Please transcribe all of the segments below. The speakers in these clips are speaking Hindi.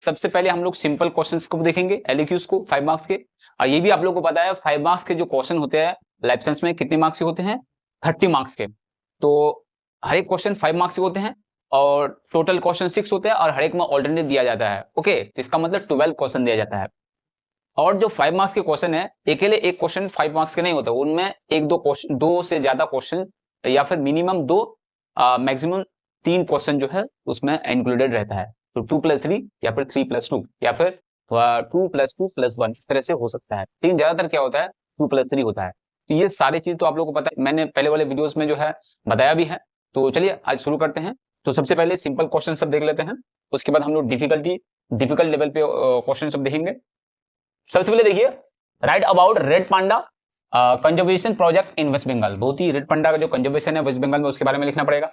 सबसे पहले हम लोग सिंपल क्वेश्चंस को देखेंगे, एलक्यूज को 5 मार्क्स के। और ये भी आप लोगों को पता है 5 मार्क्स के जो क्वेश्चन होते हैं लाइफ साइंस में कितने मार्क्स के होते हैं, 30 मार्क्स के। तो हर एक क्वेश्चन 5 मार्क्स के होते हैं और टोटल क्वेश्चन 6 होते हैं और हर एक में ऑल्टरनेट दिया जाता है। ओके, तो इसका मतलब 12 क्वेश्चन दिया जाता है। और जो 5 मार्क्स के क्वेश्चन है, अकेले एक क्वेश्चन 5 मार्क्स के नहीं होता, उनमें एक दो क्वेश्चन, 2 से ज्यादा क्वेश्चन या फिर मिनिमम 2 मैक्सिमम 3 क्वेश्चन जो है उसमें इंक्लूडेड रहता है। तो 2+3 या फिर 3+2 या फिर 2+2+1 इस तरह से हो सकता है। लेकिन ज्यादातर क्या होता है 2+3 होता है। तो ये सारी चीज तो आप लोगों को पता है, मैंने पहले वाले वीडियोस में जो है बताया भी है। तो चलिए आज शुरू करते हैं। तो सबसे पहले सिंपल क्वेश्चन सब देख लेते हैं, उसके बाद हम लोग डिफिकल्ट लेवल पे क्वेश्चन सब देखेंगे। सबसे पहले देखिए, write about red panda conservation project in West Bengal. बहुत ही रेड पांडा का जो कंजर्वेशन है वेस्ट बंगाल में उसके बारे में लिखना पड़ेगा।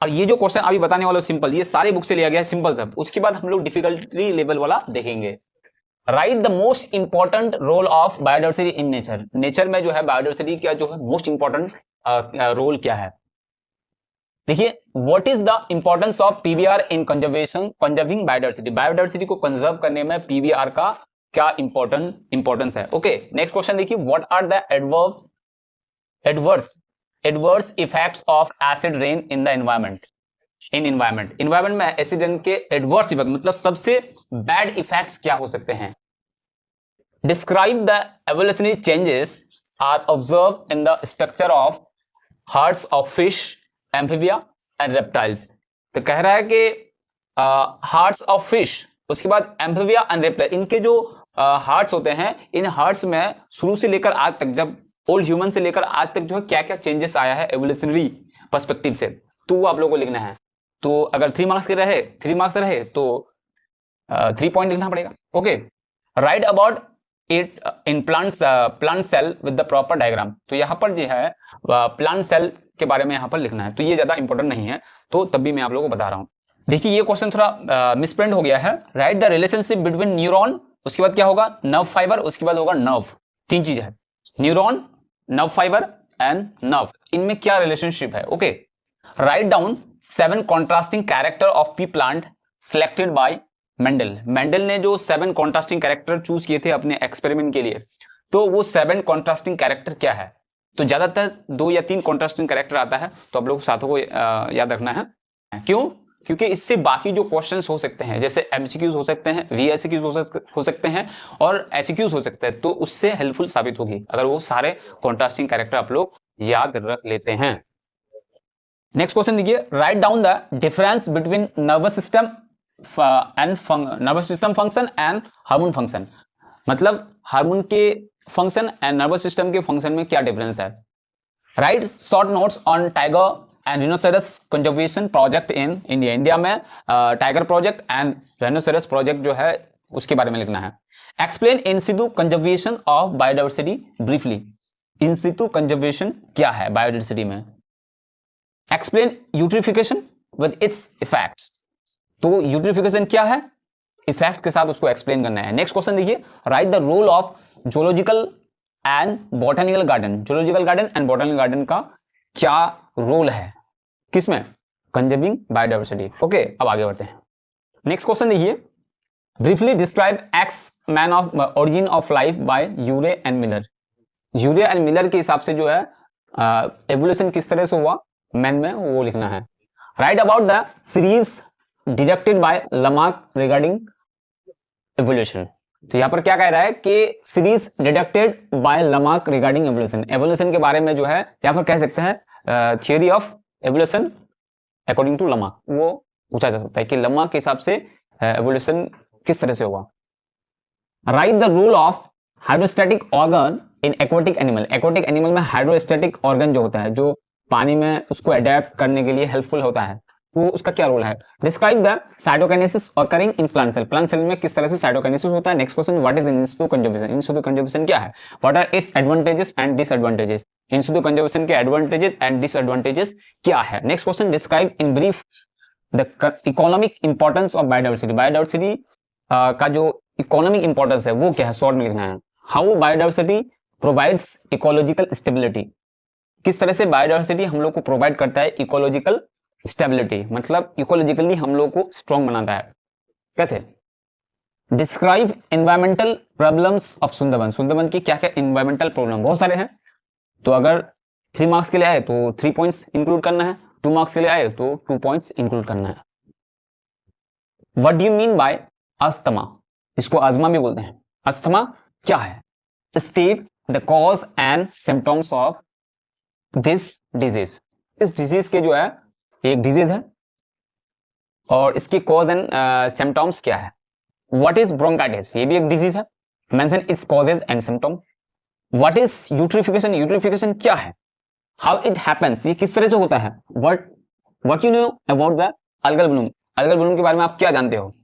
और ये जो क्वेश्चन अभी बताने वाला सिंपल, ये सारे बुक से लिया गया है, सिंपल सब। उसके बाद हम लोग डिफिकल्टी लेवल वाला देखेंगे। Write the most important role of biodiversity in nature. Nature में जो है बायोडाइवर्सिटी का जो है मोस्ट इंपॉर्टेंट रोल क्या है। देखिए, what is the importance of PVR in conserving biodiversity. Biodiversity को कंजर्व करने में पीवीआर का क्या इंपॉर्टेंस है। ओके, नेक्स्ट क्वेश्चन देखिए, what are the adverse effects of acid rain in the environment में एसिड रेन के एडवर्स इफेक्ट मतलब सबसे बैड इफेक्ट्स क्या हो सकते हैं। Describe the evolutionary changes are observe in the structure of hearts of fish, amphibia and reptiles. तो कह रहा है कि हार्ट्स ऑफ फिश, उसके बाद एम्फीबिया एंड रेप्टाइल, इनके जो हार्ट्स होते हैं, इन हार्ट्स में शुरू से लेकर आज तक, जब ओल्ड ह्यूमन से लेकर आज तक जो है क्या क्या चेंजेस आया है एवोल्यूशनरी पर्सपेक्टिव से, तो वो आप लोगों को लिखना है। तो अगर 3 मार्क्स रहे तो 3 पॉइंट लिखना पड़ेगा। Okay, write about it in plant cell with the proper diagram. तो यहाँ पर जो है प्लांट सेल के बारे में यहाँ पर लिखना है। तो ये ज्यादा इंपॉर्टेंट नहीं है, तो तब भी मैं आप लोगों को बता रहा हूँ। देखिए, ये क्वेश्चन थोड़ा मिसप्रिंट हो गया है। Write the relationship between neuron, उसके बाद क्या होगा नर्व फाइबर, उसके बाद होगा नर्व। 3 चीज है, neuron, nerve fibre and nerve, इनमें क्या रिलेशनशिप है। Okay, write down 7 contrasting character of pea plant selected by Mendel. Mendel ने जो 7 कॉन्ट्रास्टिंग कैरेक्टर चूज किए थे अपने एक्सपेरिमेंट के लिए, तो वो 7 कॉन्ट्रास्टिंग कैरेक्टर क्या है। तो ज्यादातर 2 या 3 कॉन्ट्रास्टिंग कैरेक्टर आता है, तो आप लोग साथों को याद रखना है। क्यों? क्योंकि इससे बाकी जो क्वेश्चंस हो सकते हैं, जैसे एमसीक्यूज हो सकते हैं, वीएसक्यूज हो सकते हैं और एसक्यूज हो सकते हैं, तो उससे हेल्पफुल साबित होगी अगर वो सारे कॉन्ट्रास्टिंग कैरेक्टर आप लोग याद रख लेते हैं। नेक्स्ट क्वेश्चन देखिए, write down the difference between nervous system function and hormone function. मतलब हार्मोन के फंक्शन एंड नर्वस सिस्टम के फंक्शन में क्या डिफरेंस है। Write short notes on tiger and rhinoceros conservation project in India. India में tiger project and rhinoceros project जो है उसके बारे में लिखना है। Explain in situ conservation of biodiversity briefly. In situ conservation क्या है बायोडाइवर्सिटी में। Explain eutrophication with its effects. तो यूट्रिफिकेशन क्या है, इफेक्ट के साथ उसको एक्सप्लेन करना है। नेक्स्ट क्वेश्चन देखिए, write the role of zoological and botanical garden. Zoological garden and botanical garden का क्या रोल है किसमें, कंजर्विंग बायोडाइवर्सिटी। ओके, अब आगे बढ़ते हैं। नेक्स्ट क्वेश्चन देखिए, briefly describe experiment of origin of life by Urey and Miller. Urey and Miller के हिसाब से जो है एवोल्यूशन किस तरह से हुआ मैन में, वो लिखना है। Write about the series deducted by Lamarck regarding evolution. तो यहां पर क्या कह रहा है कि series deducted by Lamarck regarding evolution. Evolution के बारे में जो है यहां पर कह सकते हैं theory of evolution according to Lamarck, वो पूछा जा सकता है कि लमार्क के हिसाब से एवोल्यूशन किस तरह से हुआ। Write the role of hydrostatic organ in aquatic animal. Aquatic animal में हाइड्रोस्टैटिक ऑर्गन जो होता है, जो पानी में उसको अडेप्ट करने के लिए हेल्पफुल होता है, वो उसका क्या रोल है। Describe the cytokinesis occurring in plant cell. Plant cell में किस तरह से साइटोकाइनेसिस होता है। Next question, what is in situ conservation. In situ conservation क्या है, what are its advantages and disadvantages. In situ conservation के एडवांटेजेस एंड डिसएडवांटेजेस क्या है। Next question, describe in brief the economic importance of biodiversity. Biodiversity का जो इकोनॉमिक इंपॉर्टेंस है वो क्या है, शॉर्ट में लिखना है। How biodiversity provides ecological stability. किस तरह से बायोडाइवर्सिटी हम लोग को प्रोवाइड करता है इकोलॉजिकल स्टेबिलिटी, मतलब इकोलॉजिकली हम लोग को स्ट्रॉन्ग बनाता है। कैसे, describe environmental problems of Sundarban. Sundarban की क्या क्या एनवायरमेंटल प्रॉब्लम, बहुत सारे हैं, तो अगर 3 मार्क्स के लिए आए तो 3 पॉइंट्स इंक्लूड करना है, 2 मार्क्स के लिए आए तो 2 पॉइंट्स इंक्लूड करना है। What do you mean bye asthma, इसको अस्थमा भी बोलते हैं। अस्थमा क्या है? State the cause and symptoms of this disease. इस डिजीज के जो है, एक डिजीज है और इसकी कॉज एंड सिम्टम्स क्या है। व्हाट इज ब्रोंकाइटिस, ये भी एक डिजीज है। Mention its causes and symptom. What is eutrophication, eutrophication क्या है। हाउ इट हैपेंस, ये किस तरह से होता है। What you know about the algal bloom, algal bloom के बारे में आप क्या जानते हो।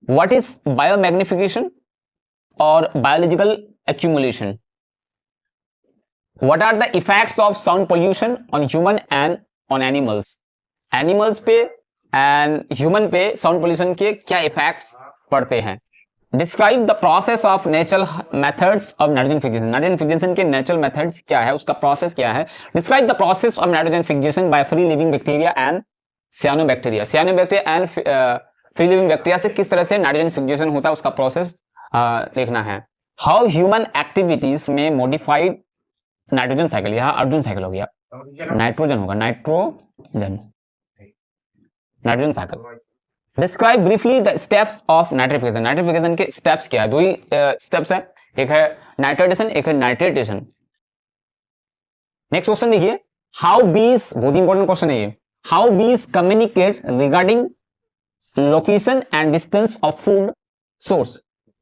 व्हाट इज बायोमैग्निफिकेशन और biological accumulation. What are the effects of sound pollution on human and on animals. Animals पे एंड ह्यूमन पे साउंड पोल्यूशन के क्या इफेक्ट्स पड़ते हैं। Describe the process of natural methods of nitrogen fixation. Nitrogen fixation के नेचुरल मेथड्स क्या है, उसका प्रोसेस क्या है। Describe the process of nitrogen fixation by free living bacteria and सियानोबैक्टीरिया। सियानोबैक्टीरिया and free living bacteria से किस तरह से नाइट्रोजन फिक्सेशन होता है, उसका प्रोसेस देखना है। हाउ ह्यूमन एक्टिविटीज में मॉडिफाइड नाइट्रोजन साइकिल, यहाँ अर्जुन साइकिल हो गया, नाइट्रोजन होगा, nitrogen cycle. Describe briefly the steps of nitrification. Nitrification के स्टेप्स क्या है, दो ही स्टेप्स है, एक है नाइट्रेटेशन, एक है नाइट्रेटेशन। नेक्स्ट क्वेश्चन देखिए, हाउ बीज, बहुत इंपॉर्टेंट क्वेश्चन है ये, हाउ बीज communicate regarding location and distance of food source.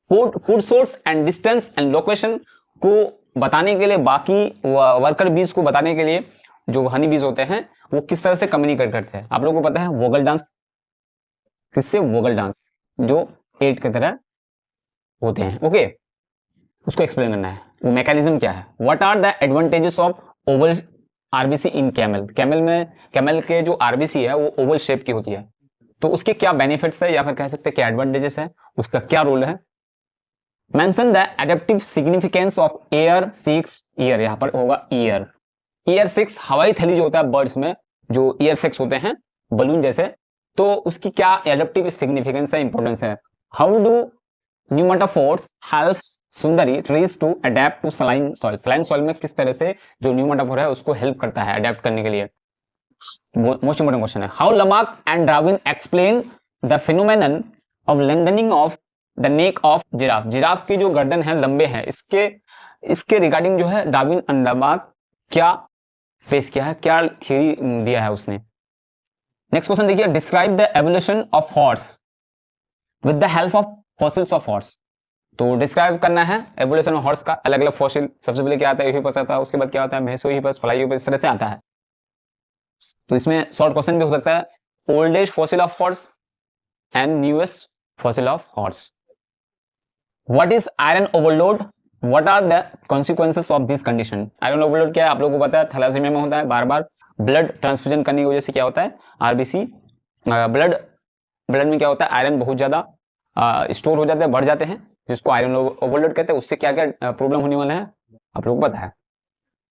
Food source and distance and location को बताने के लिए, बाकी वर्कर बीज को बताने के लिए जो हनी बीज होते हैं वो किस तरह से कम्युनिकेट करते हैं। आप लोगों को पता है वोगल डांस, किससे, वोगल डांस, जो पेट की तरह होते हैं, ओके, उसको एक्सप्लेन करना है, वो मैकेनिज्म क्या है। What are the advantages of oval RBC in camel. Camel में, कैमल के जो आरबीसी है वो ओवल शेप की होती है, तो उसके क्या बेनिफिट्स है या फिर कह सकते हैं क्या एडवांटेजेस है, उसका क्या रोल है। Mention the adaptive significance of air 6 year, यहां पर होगा ईयर। ईयर 6 हवाई थैली जो होता है बर्ड्स में, जो ईयर 6 होते हैं बलून जैसे, तो उसकी क्या एडेप्टिव सिग्निफिकेंस है, इंपॉर्टेंस है। How do pneumatophores helps Sundari trees to adapt to saline soil. Saline soil में किस तरह से जो न्यूमेटाफोर है उसको हेल्प करता है अडेप्ट करने के लिए। मोस्ट इंपोर्टेंट क्वेश्चन है, how Lamarck and Darwin explain the phenomenon of lengthening of the neck of giraffe. Giraffe की जो गर्दन है लंबे है, इसके रिगार्डिंग जो है डार्विन एंड लमार्क क्या पेश किया है, क्या थ्योरी दिया है उसने। नेक्स्ट क्वेश्चन देखिए, describe the evolution of horse with the help of fossils of horse. तो डिस्क्राइब करना है एवोल्यूशन ऑफ हॉर्स का, अलग अलग फॉसिल, सबसे पहले क्या आता है, यूहिपस आता है, उसके बाद क्या आता है, मेसोहिपस, प्लाइयोपस, इस तरह से आता है। तो इसमें शॉर्ट क्वेश्चन भी हो सकता है, oldest fossil of horse and newest fossil of horse. What is iron overload, what are the consequences of this condition. Iron overload क्या है, आप लोगों को पता है, थैलेसीमिया में होता है, बार बार ब्लड ट्रांसफ्यूजन करने की वजह से क्या होता है, आरबीसी ब्लड में क्या होता है, आयरन बहुत ज्यादा स्टोर हो जाते हैं, बढ़ जाते हैं, जिसको आयरन ओवरलोड कहते हैं। उससे क्या क्या प्रॉब्लम होने वाला है आप लोगों को पता है।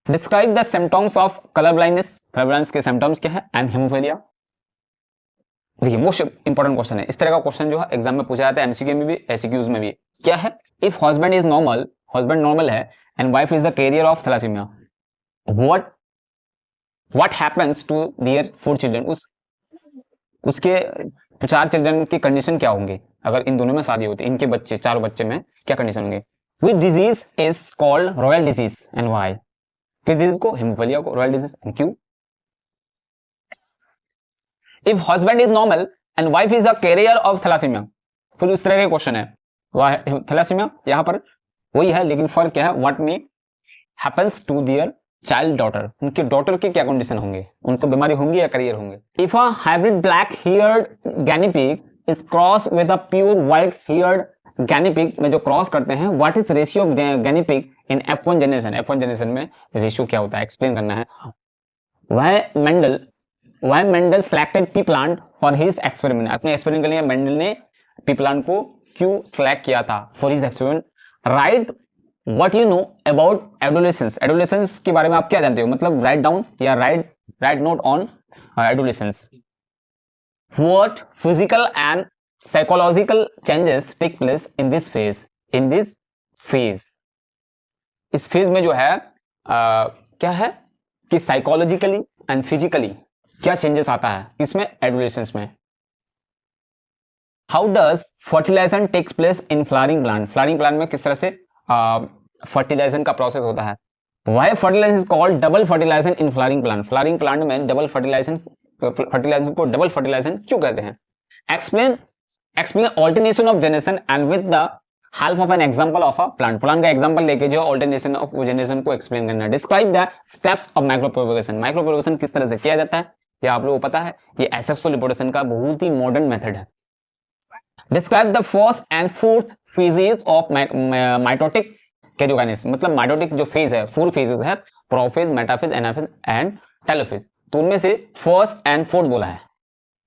Describe the symptoms of colour blindness. Colour blindness के सिम्टम्स क्या है एंड हेमोफीलिया। देखिए मोस्ट इंपॉर्टेंट क्वेश्चन है, इस तरह का क्वेश्चन जो है एग्जाम में पूछा जाता है, एमसीक्यू में भी एसक्यूज में भी। क्या है, if husband is normal, husband normal है and wife is the carrier of thalassemia, what happens to their 4 children. उसके 4 चिल्ड्रन की कंडीशन क्या होंगे अगर इन दोनों में शादी होती है, इनके बच्चे, 4 बच्चे में क्या कंडीशन होंगे। Which disease is called royal disease and why. किस डिजीज को, हेमोफीलिया को रॉयल डिजीज, क्यों। If husband is normal and wife is a carrier of thalassaemia, फिर उस तरह का क्वेश्चन है, थैलेसीमिया यहाँ पर वही है, लेकिन फर्क क्या है, what may happens to their child daughter, उनके डॉटर के क्या कंडीशन होंगे, उनको बीमारी होंगी या करियर होंगे। If a hybrid black haired guinea pig is cross with a pure white haired guinea pig में जो क्रॉस करते हैं, what is ratio of guinea pig in F1 generation. F1 generation में रेशियो क्या होता है, एक्सप्लेन करना है। Why Mendel selected pea plant for his experiment। अपने एक्सपेरिमेंट के लिए मेंडल ने पी प्लांट को क्यों सिलेक्ट किया था for his experiment. Write what you know about adolescence. Adolescence के बारे में आप क्या जानते हो, मतलब राइट डाउन या write note on adolescence. What physical and psychological changes take place in this phase, in this phase, इस फेज में जो है क्या है कि साइकोलॉजिकली एंड फिजिकली क्या चेंजेस आता है इसमें, एडोलेसेंस में। How does fertilization takes place in flowering plant, flowering plant में किस तरह से फर्टिलाइजेशन का प्रोसेस होता है। Why fertilization is called double fertilization in flowering plant, flowering plant में डबल फर्टिलाइजेशन, फर्टिलाइजेशन को डबल फर्टिलाइजेशन क्यों कहते हैं। Explain alternation of generation and with the help of an example of a plant, plant का एग्जांपल लेके जो ऑल्टरनेशन ऑफ जनरेशन को एक्सप्लेन करना है। Describe the steps of micro propagation, micro propagation किस तरह से किया जाता है ये आप लोगों को पता है, ये एसेक्सुअल रिप्रोडक्शन का बहुत ही मॉडर्न मेथड है। Describe the first and fourth phases of mitotic karyokinesis, मतलब माइटोटिक जो फेज है, 4 फेजेस है, prophase, metaphase, anaphase and telophase, तो उनमें से फर्स्ट एंड फोर्थ बोला है,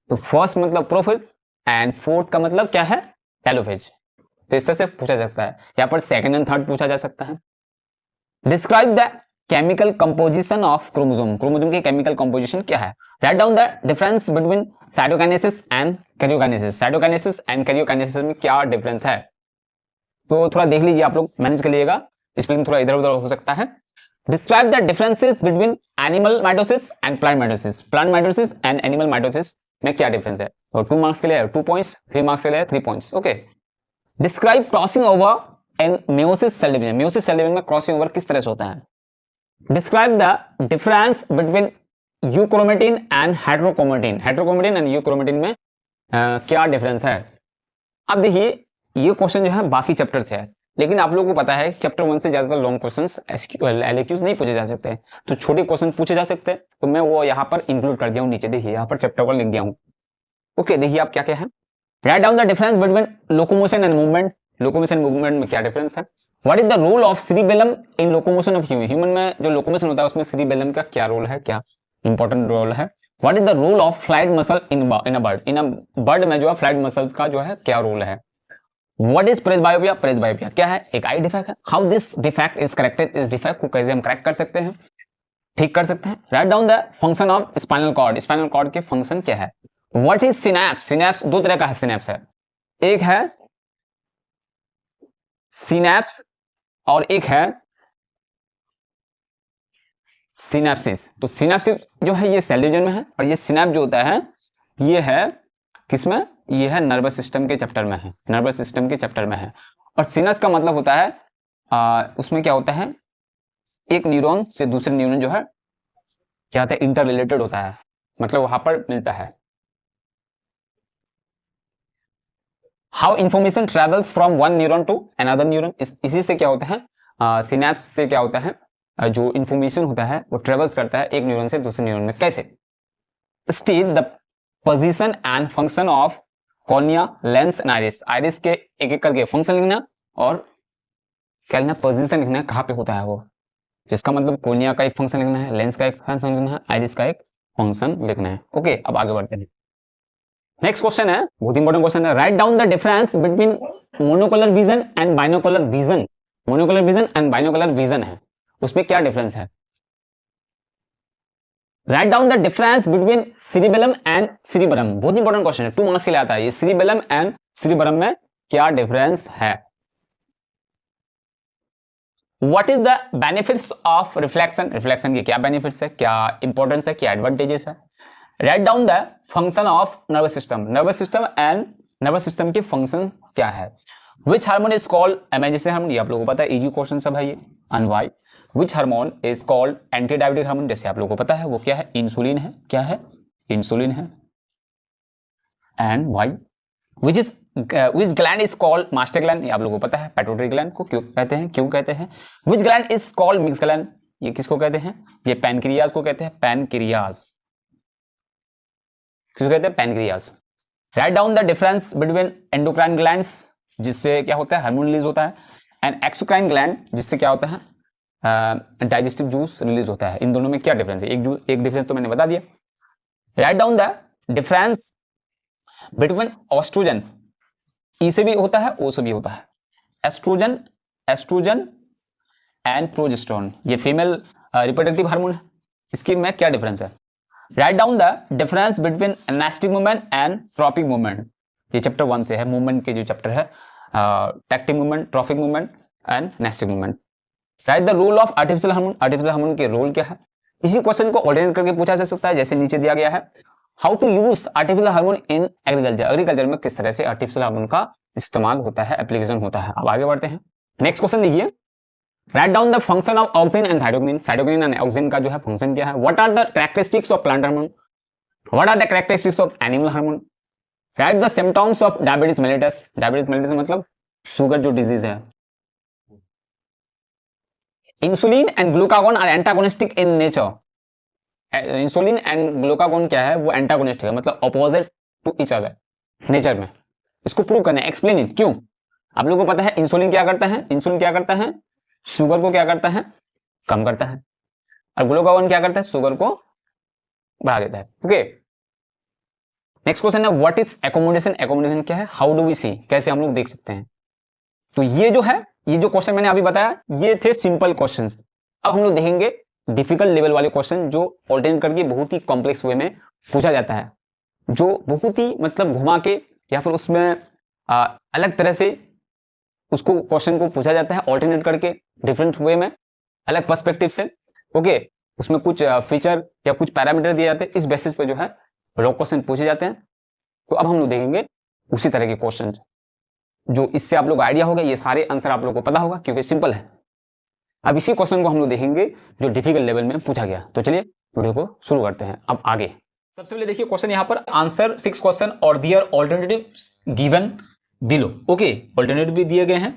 तो फर्स्ट मतलब प्रोफेज एंड फोर्थ का मतलब क्या है, टेलोफेज। तो इस तरह से पूछा जा सकता है, यहाँ पर सेकंड एंड थर्ड पूछा जा सकता है। Describe the chemical composition of chromosome, chromosome की केमिकल कंपोजिशन क्या है। Write down the difference between cytokinesis and karyokinesis, cytokinesis and karyokinesis में क्या डिफरेंस है, तो थोड़ा देख लीजिए आप लोग, मैनेज कर लीजिएगा, स्पेलिंग थोड़ा इधर उधर हो सकता है। Describe the differences between animal mitosis and plant mitosis, plant mitosis and animal mitosis में क्या डिफरेंस है। और 2 मार्क्स के लिए 2 पॉइंट्स, 3 मार्क्स के लिए 3 points. Okay, describe crossing over in meiosis cell division, meiosis cell division में क्रॉसिंग ओवर किस तरह से होता है। Describe the difference between euchromatin and heterochromatin, heterochromatin and euchromatin में क्या डिफरेंस है। अब देखिए ये क्वेश्चन जो है बाकी चैप्टर से है, लेकिन आप लोगों को पता है चैप्टर 1 से ज्यादातर लॉन्ग क्वेश्चंस एलक्यूज नहीं पूछे जा सकते, तो छोटे क्वेश्चन पूछे जा सकते हैं, तो मैं वो यहाँ पर इंक्लूड कर दिया हूँ नीचे। देखिए यहाँ पर चैप्टर 1 लिख दिया हूँ। ओके, देखिए आप क्या क्या है। Write down the difference between locomotion and movement, locomotion movement में क्या डिफरेंस है। What is the role of cerebellum in locomotion of human, human में जो लोकोमोशन होता है उसमें सेरिबेलम का क्या रोल है, क्या इंपॉर्टेंट रोल है। What is the role of flight muscle in a bird, in a bird में जो है फ्लाइट मसल्स का जो है क्या रोल है। व्हाट इज प्रेसबायोपिया, प्रेसबायोपिया क्या है, एक आई डिफेक्ट है। How this defect is corrected, इस डिफेक्ट को कैसे हम करेक्ट कर सकते हैं, ठीक कर सकते हैं। Write down the function of spinal cord, spinal cord के फंक्शन क्या है। व्हाट इज सिनैप्स, सिनैप्स 2 तरह का है, सिनैप्स है, एक है सिनैप्स और एक है सिनैप्सिस। तो सिनैप्सिस जो है ये सेल डिवीजन में है, और ये सिनैप्स जो होता है ये है किसमें, ये है नर्वस सिस्टम के चैप्टर में है, नर्वस सिस्टम के चैप्टर में है। और सिनस का मतलब होता है उसमें क्या होता है, एक न्यूरॉन से दूसरे न्यूरॉन जो है क्या होता है, इंटर रिलेटेड होता है, मतलब वहां पर मिलता है। How information travels from one neuron to another neuron, इसी से क्या होता है, सिनैप्स से क्या होता है, जो इंफॉर्मेशन होता है वो ट्रेवल्स करता है एक न्यूरॉन से दूसरे न्यूरॉन में, कैसे। State the position and function of cornea, lens and iris, iris के एक एक करके फंक्शन लिखना और क्या लिखना, पोजीशन लिखना है, कहाँ पे होता है वो, जिसका मतलब कॉर्निया का एक फंक्शन लिखना है, लेंस का एक फंक्शन लिखना है, आइरिस का एक फंक्शन लिखना है। ओके, अब आगे बढ़ते हैं। नेक्स्ट क्वेश्चन है, बहुत इंपॉर्टेंट क्वेश्चन है। Write down the difference between monocular vision and binocular vision, monocular vision and binocular vision है, उसमें क्या डिफरेंस है। Write down the difference between cerebellum and cerebrum, बहुत इंपॉर्टेंट क्वेश्चन है, 2 मार्क्स के लिए आता है ये। सेरिबेलम एंड सेरिबरम में क्या डिफरेंस है। What is the benefits of reflection, reflection के क्या बेनिफिट्स है, क्या इंपॉर्टेंस है, क्या एडवांटेजेस है। Write down the function of nervous system, nervous system and nervous system के फंक्शन क्या है। Which hormone is called MIG hormone, ये आप लोगों को पता है, इजी क्वेश्चन सब है ये। And why, which hormone is called anti diabetic hormone, जैसे आप लोगों को पता है वो क्या है, इंसुलिन है, क्या है, इंसुलिन है। And why, which gland is called master gland, ये आप लोगों को पता है, पिट्यूटरी ग्लैंड को क्यों कहते हैं, क्यों कहते हैं। विच gland is called mix gland, ये किसको कहते हैं, ये पैनक्रियाज को कहते हैं, पैनक्रियाज, किसको कहते हैं, pancreas. Right down the difference between endocrine glands, जिससे क्या होता है, हार्मोन रिलीज होता है, एंड एक्सोक्राइन ग्लैंड, जिससे क्या होता है, डाइजेस्टिव जूस रिलीज होता है। इन दोनों में क्या डिफरेंस है, एक डिफरेंस तो मैंने बता दिया। Write down the difference between oestrogen, E से भी होता है, ओ से भी होता है, एस्ट्रोजन, एस्ट्रोजन एंड प्रोजेस्टेरोन, ये फीमेल रिप्रोडक्टिव हार्मोन है, इसकी में क्या डिफरेंस है। Write down the difference between nastic movement and tropic movement, ये चैप्टर 1 से है, मूवमेंट के जो चैप्टर है, tactic movement, trophic movement and nastic movement. Write the role of artificial hormone, artificial hormone के रोल क्या है। इसी क्वेश्चन को ऑल्टरनेट करके पूछा जा सकता है, जैसे नीचे दिया गया है, how to use artificial hormone in agriculture, agriculture में किस तरह से आर्टिफिशियल हार्मोन का इस्तेमाल होता है, एप्लीकेशन होता है। अब आगे बढ़ते हैं, नेक्स्ट क्वेश्चन देखिए, write down the function of auxin and cytokinin, cytokinin and auxin का जो है फंक्शन क्या है। What are the characteristics of plant hormone, what are the characteristics of animal hormone. Write the symptoms of diabetes mellitus, diabetes mellitus मतलब शुगर जो डिजीज है। Insulin and glucagon are antagonistic in nature, insulin and glucagon क्या है, वो एंटागोनिस्टिक है, मतलब opposite to each other nature में। इसको प्रूव करना है, एक्सप्लेन इट, क्यों। आप लोगों को पता है इंसुलिन क्या करता है, इंसुलिन क्या करता है, शुगर को क्या करता है, कम करता है, और ग्लूकागोन क्या करता है, शुगर को बढ़ा देता है। ओके, नेक्स्ट क्वेश्चन है, व्हाट इज एकोमोडेशन, एकोमोडेशन क्या है, हाउ डू वी सी, कैसे हम लोग देख सकते हैं। तो ये जो है, ये जो क्वेश्चन मैंने अभी बताया, ये थे सिंपल क्वेश्चंस। अब हम लोग देखेंगे डिफिकल्ट लेवल वाले क्वेश्चन, जो ऑल्टरनेट करके बहुत ही कॉम्प्लेक्स वे में पूछा जाता है, जो बहुत ही मतलब घुमा के या फिर उसमें अलग तरह से उसको क्वेश्चन को पूछा जाता है, ऑल्टरनेट करके डिफरेंट वे में, अलग पर्सपेक्टिव से। ओके, उसमें कुछ फीचर या कुछ पैरामीटर दिए जाते हैं, इस बेसिस पे जो है लॉन्ग क्वेश्चन पूछे जाते हैं। तो अब हम लोग देखेंगे उसी तरह के क्वेश्चन, जो इससे आप लोग आइडिया होगा, ये सारे आंसर आप लोग को पता होगा क्योंकि सिंपल है। अब इसी क्वेश्चन को हम लोग देखेंगे जो डिफिकल्ट लेवल में पूछा गया। तो चलिए वीडियो को शुरू करते हैं। अब आगे सबसे पहले देखिए क्वेश्चन, यहाँ पर आंसर 6 क्वेश्चन और their alternative given below. Okay, alternative भी दिए गए हैं,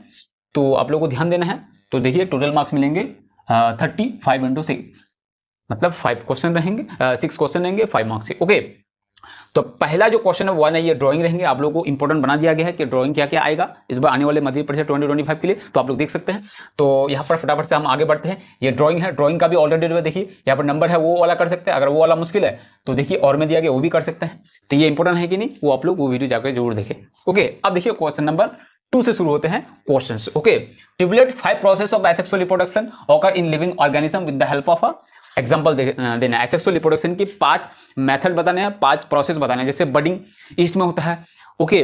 तो आप लोगों को ध्यान देना है। तो देखिए टोटल मार्क्स मिलेंगे 35 × 6, मतलब 5 क्वेश्चन रहेंगे, 6 क्वेश्चन रहेंगे, 5 मार्क्स से। ओके, तो पहला जो क्वेश्चन है वो है ये ड्राइंग रहेंगे। आप लोगों को इंपॉर्टेंट बना दिया गया है कि ड्राइंग क्या क्या आएगा इस बार आने वाले मध्य प्रदेश 2025 के लिए, तो आप लोग देख सकते हैं। तो यहाँ पर फटाफट से हम आगे बढ़ते हैं। ये ड्राइंग है, ड्राइंग का भी ऑल्टरनेटिव है। देखिए यहाँ पर नंबर है वो वाला कर सकते हैं, अगर वो वाला मुश्किल है तो देखिए और में दिया गया वो भी कर सकते हैं। तो ये इंपॉर्टेंट है कि नहीं, वो आप लोग वो वीडियो जाकर जरूर देखें। ओके, अब देखिए क्वेश्चन नंबर 2 से शुरू होते हैं questions. Okay, tabulate 5 process of asexual reproduction occur in living organism with the help of a example देना है। एसेक्सुअल रिप्रोडक्शन की 5 मेथड बताने हैं, 5 प्रोसेस बताने हैं। जैसे बडिंग ईस्ट में होता है, ओके,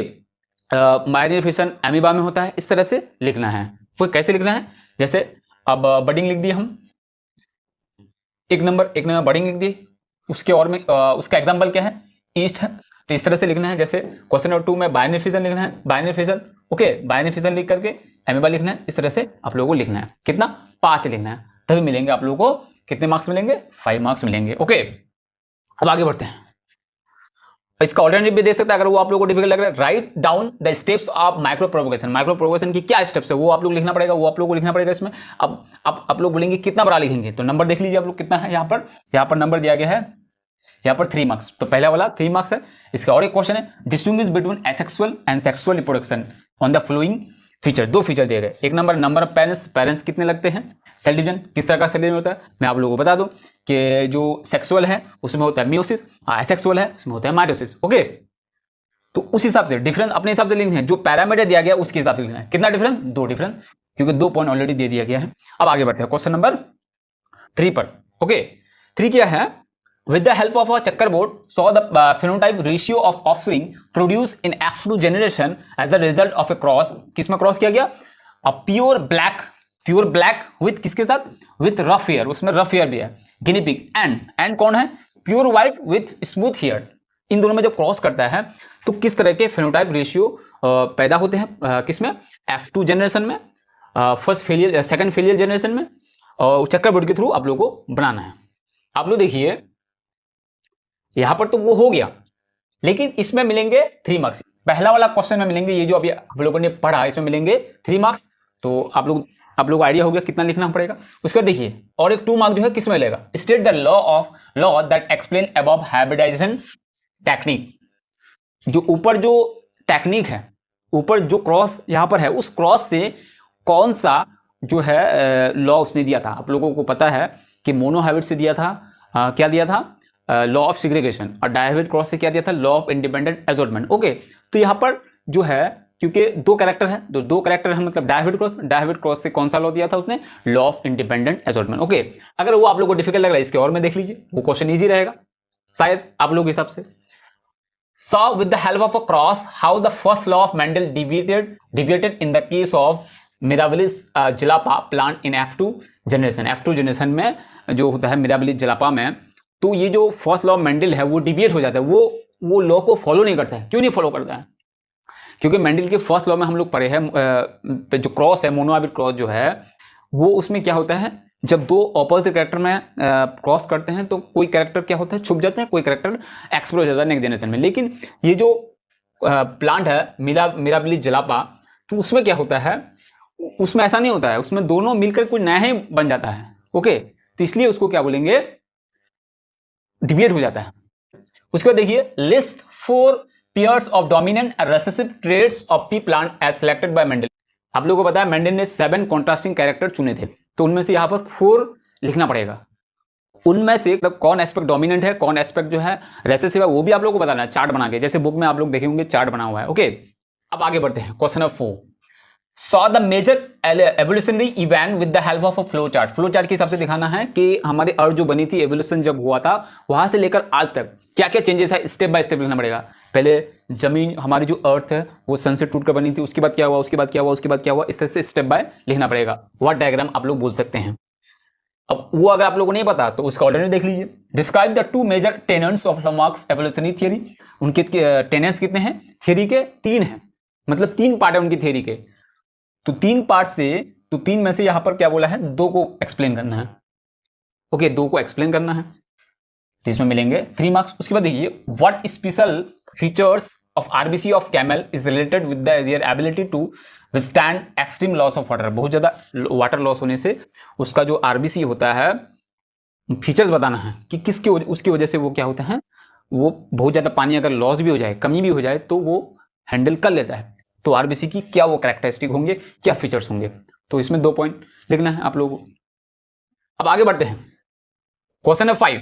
माइग्रेशन एमीबा में होता है, इस तरह से लिखना है। कोई कैसे लिखना है, जैसे अब बडिंग लिख दिए हम, एक नंबर बडिंग लिख दिए, उसके और में उसका एग्जाम्पल क्या है, ईस्ट है, तो इस तरह से लिखना है। जैसे क्वेश्चन नंबर 2 में बाइनरी फिजन लिखना है, binary fission, okay, binary fission लिख करके एमीबा लिखना है, इस तरह से आप लोगों को लिखना है। कितना, 5 लिखना है, तभी मिलेंगे आप लोगों को कितने मार्क्स मिलेंगे, 5 मार्क्स मिलेंगे। ओके, अब आगे बढ़ते हैं। इसका ऑल्टरनेटिव भी दे सकते हैं अगर वो आप लोगों को डिफिकल्ट लग रहा है। Write down the steps of micro propagation, micro propagation की क्या स्टेप्स है वो आप लोग लिखना पड़ेगा, वो आप लोग को लिखना पड़ेगा इसमें। अब आप लोग बोलेंगे कितना बड़ा लिखेंगे, तो नंबर देख लीजिए आप लोग कितना है। यहाँ पर नंबर दिया गया है, यहाँ पर 3 मार्क्स, तो पहला वाला 3 मार्क्स है। इसका और एक क्वेश्चन है, distinguish between asexual and sexual reproduction on the following feature. 2 feature दिए गए। एक नंबर ऑफ पेरेंट्स, पेरेंट्स कितने लगते हैं, सेल डिवीजन, किस तरह का सेल डिवीजन होता है। मैं आप लोगों को बता दूं कि जो सेक्सुअल है उसमें होता है मियोसिस, एसेक्सुअल है उसमें होता है माइटोसिस। ओके, तो उस हिसाब से डिफरेंस अपने हिसाब से लिखना है, जो पैरामीटर दिया गया उसके हिसाब से लिखना है। कितना डिफरेंस, 2 डिफरेंस, क्योंकि 2 पॉइंट ऑलरेडी दे दिया गया है। अब आगे बढ़ते हैं क्वेश्चन नंबर 3 पर। ओके, 3 क्या है, with the help of a checkerboard saw the phenotype ratio of offspring produced in F2 generation as the result of a cross। किसमें क्रॉस किया गया, प्योर ब्लैक विथ किसके साथ, विथ रफ हेयर, उसमें रफ हेयर भी है, गिनी पिग, एंड कौन है, pure white with smooth hair. इन दोनों में जब क्रॉस करता है तो किस तरह के फेनोटाइप रेशियो पैदा होते हैं, किसमें, F2 जनरेशन में, सेकंड फेलियर जनरेशन में, और चेकरबोर्ड के थ्रू आप लोगों को बनाना है। आप लोग देखिए यहां पर तो वो हो गया, लेकिन इसमें मिलेंगे 3 मार्क्स। पहला वाला क्वेश्चन में मिलेंगे, ये जो अभी आप लोगों ने पढ़ा इसमें मिलेंगे 3 मार्क्स। तो आप लोग आइडिया हो गया कितना लिखना पड़ेगा। उसके बाद देखिए और एक 2 मार्क्स जो है किसमें मिलेगा, state the law that explain above hybridization technique. जो ऊपर जो टेक्निक है, ऊपर जो क्रॉस यहां पर है, उस क्रॉस से कौन सा जो है लॉ उसने दिया था। आप लोगों को पता है कि मोनोहाइब्रिड से दिया था, क्या दिया था, लॉ ऑफ सिग्रेगेशन, और डायहाइब्रिड क्रॉस से क्या दिया था, लॉ ऑफ इंडिपेंडेंट एजॉर्टमेंट। ओके, तो यहाँ पर जो है क्योंकि 2 कैरेक्टर है, तो 2 कैरेक्टर है, मतलब डायहाइब्रिड क्रॉस से कौन सा लॉ दिया था उसने, लॉ ऑफ इंडिपेंडेंट एजॉर्टमेंट। ओके, अगर वो आप लोगों को डिफिकल्ट लग रहा है इसके और में देख लीजिए, वो क्वेश्चन ईजी रहेगा शायद आप लोगों के हिसाब से। saw with the help of a cross how the first law of Mendel deviated in the case of Mirabilis jalapa plant in F2 generation में जो होता है मिराबिलिस जलापा में, तो ये जो फर्स्ट लॉ ऑफ मेंडल है वो डिविएट हो जाता है, वो लॉ को फॉलो नहीं करता है। क्यों नहीं फॉलो करता है? क्योंकि मेंडल के फर्स्ट लॉ में हम लोग पढ़े हैं जो क्रॉस है, मोनोआर्बिट क्रॉस जो है, वो उसमें क्या होता है, जब दो ऑपोजिट कैरेक्टर में क्रॉस करते हैं तो कोई कैरेक्टर क्या होता है, छुप जाता है, कोई कैरेक्टर एक्सप्लोर हो जाता है नेक्स्ट जनरेशन में। लेकिन ये जो प्लांट है मिराबिलिस जलापा, तो उसमें क्या होता है, उसमें ऐसा नहीं होता है, उसमें दोनों मिलकर कोई नया ही बन जाता है। ओके, तो इसलिए उसको क्या बोलेंगे, डिविएट हो जाता है। उसके बाद देखिए, list 4 pairs of dominant and recessive traits of pea plant as selected by Mendel. आप लोगों को पता है मेंडल ने 7 कॉन्ट्रास्टिंग कैरेक्टर चुने थे, तो उनमें से यहां पर 4 लिखना पड़ेगा। उनमें से मतलब कौन एस्पेक्ट डोमिनेंट है, कौन एस्पेक्ट जो है रेसेसिव है, वो भी आप लोगों को बताना है चार्ट बना के, जैसे बुक में आप लोग देखे होंगे चार्ट बना हुआ है। ओके, अब आगे बढ़ते हैं। Question number 4, saw the major evolutionary event with the help of a flow chart। Flow chart के हिसाब से दिखाना है कि हमारी अर्थ जो बनी थी, एवोल्यूशन जब हुआ था, वहां से लेकर आज तक क्या क्या चेंजेस है, स्टेप बाय स्टेप लिखना पड़ेगा। पहले जमीन, हमारी जो अर्थ है वो सन से टूटकर बनी थी, उसके बाद क्या हुआ, उसके बाद क्या हुआ, उसके बाद क्या हुआ, इस तरह से स्टेप बाय लिखना पड़ेगा। व्हाट डायग्राम आप लोग बोल सकते हैं। अब वो अगर आप लोगों को नहीं पता तो उसका ऑल्टरनेटिव देख लीजिए। Describe the 2 major tenets of Lamarck's evolutionary theory. उनके टेनेंट्स कितने हैं थियरी के? 3 हैं, मतलब 3 पार्ट है उनकी थियरी के। तो 3 पार्ट से, तो 3 में से यहां पर क्या बोला है, 2 को एक्सप्लेन करना है। ओके, 2 को एक्सप्लेन करना है, तो इसमें मिलेंगे 3 मार्क्स। उसके बाद देखिए, what special features of RBC of camel is related with their ability to withstand extreme loss of water. बहुत ज्यादा वाटर लॉस होने से उसका जो आरबीसी होता है, फीचर्स बताना है कि किसके उसकी वजह से वो क्या होता है, वो बहुत ज्यादा पानी अगर लॉस भी हो जाए, कमी भी हो जाए, तो वो हैंडल कर लेता है। तो आरबीसी की क्या वो कैरेक्टरिस्टिक होंगे, क्या फीचर्स होंगे, तो इसमें 2 पॉइंट लिखना है आप लोगों को। अब आगे बढ़ते हैं। क्वेश्चन है 5,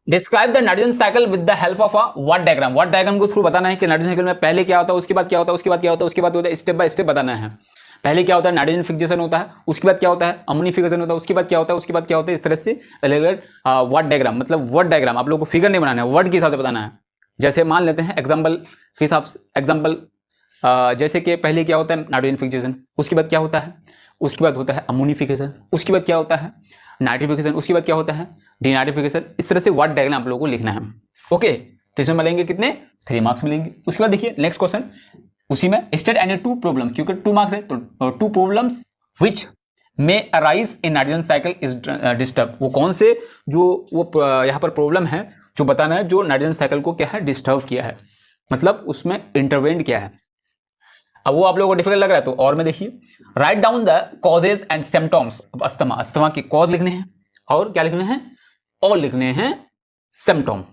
describe the nitrogen cycle with the help of a what diagram. What diagram को थ्रू बताना है कि नाइट्रोजन साइकिल में पहले क्या होता है, उसके बाद क्या होता है, उसके बाद क्या होता है, उसके बाद होता है, स्टेप बाय स्टेप बताना है। पहले क्या होता है, नाइट्रोजन फिक्सेशन होता है, उसके बाद क्या होता है, अमोनिफिकेशन होता है, उसके बाद क्या होता है, उसके बाद क्या होता है, इस तरह से अलग व्हाट डायग्राम, मतलब वर्ड डायग्राम आप लोगों को फिगर नहीं बनाना है, वर्ड के हिसाब से बताना है। जैसे मान लेते हैं एग्जाम्पल के हिसाब से, एग्जाम्पल जैसे कि पहले क्या होता है नाइट्रोजन फिक्सेशन, उसके बाद क्या होता है, उसके बाद होता है अमोनिफिकेशन, उसके बाद क्या होता है नाइट्रिफिकेशन, उसके बाद क्या होता है डीनाइट्रिफिकेशन। इस तरह से व्हाट डायग्राम आप लोगों को लिखना है। ओके, तो इसमें मिलेंगे कितने, 3 मार्क्स मिलेंगे। उसके बाद देखिए नेक्स्ट क्वेश्चन, उसी में स्टेट एनी 2 प्रॉब्लम, क्योंकि 2 मार्क्स है तो 2 problems which may arise in nitrogen cycle is disturb. वो कौन से जो वो यहाँ पर प्रॉब्लम है जो बताना है, जो नाइट्रोजन साइकिल को क्या है डिस्टर्ब किया है, मतलब उसमें इंटरवेंट किया है। अब वो आप लोगों को डिफिकल्ट लग रहा है तो और में देखिए, write down the causes and symptoms. अब अस्थमा के कॉज लिखने हैं और क्या लिखने हैं, और लिखने हैं सिम्टम।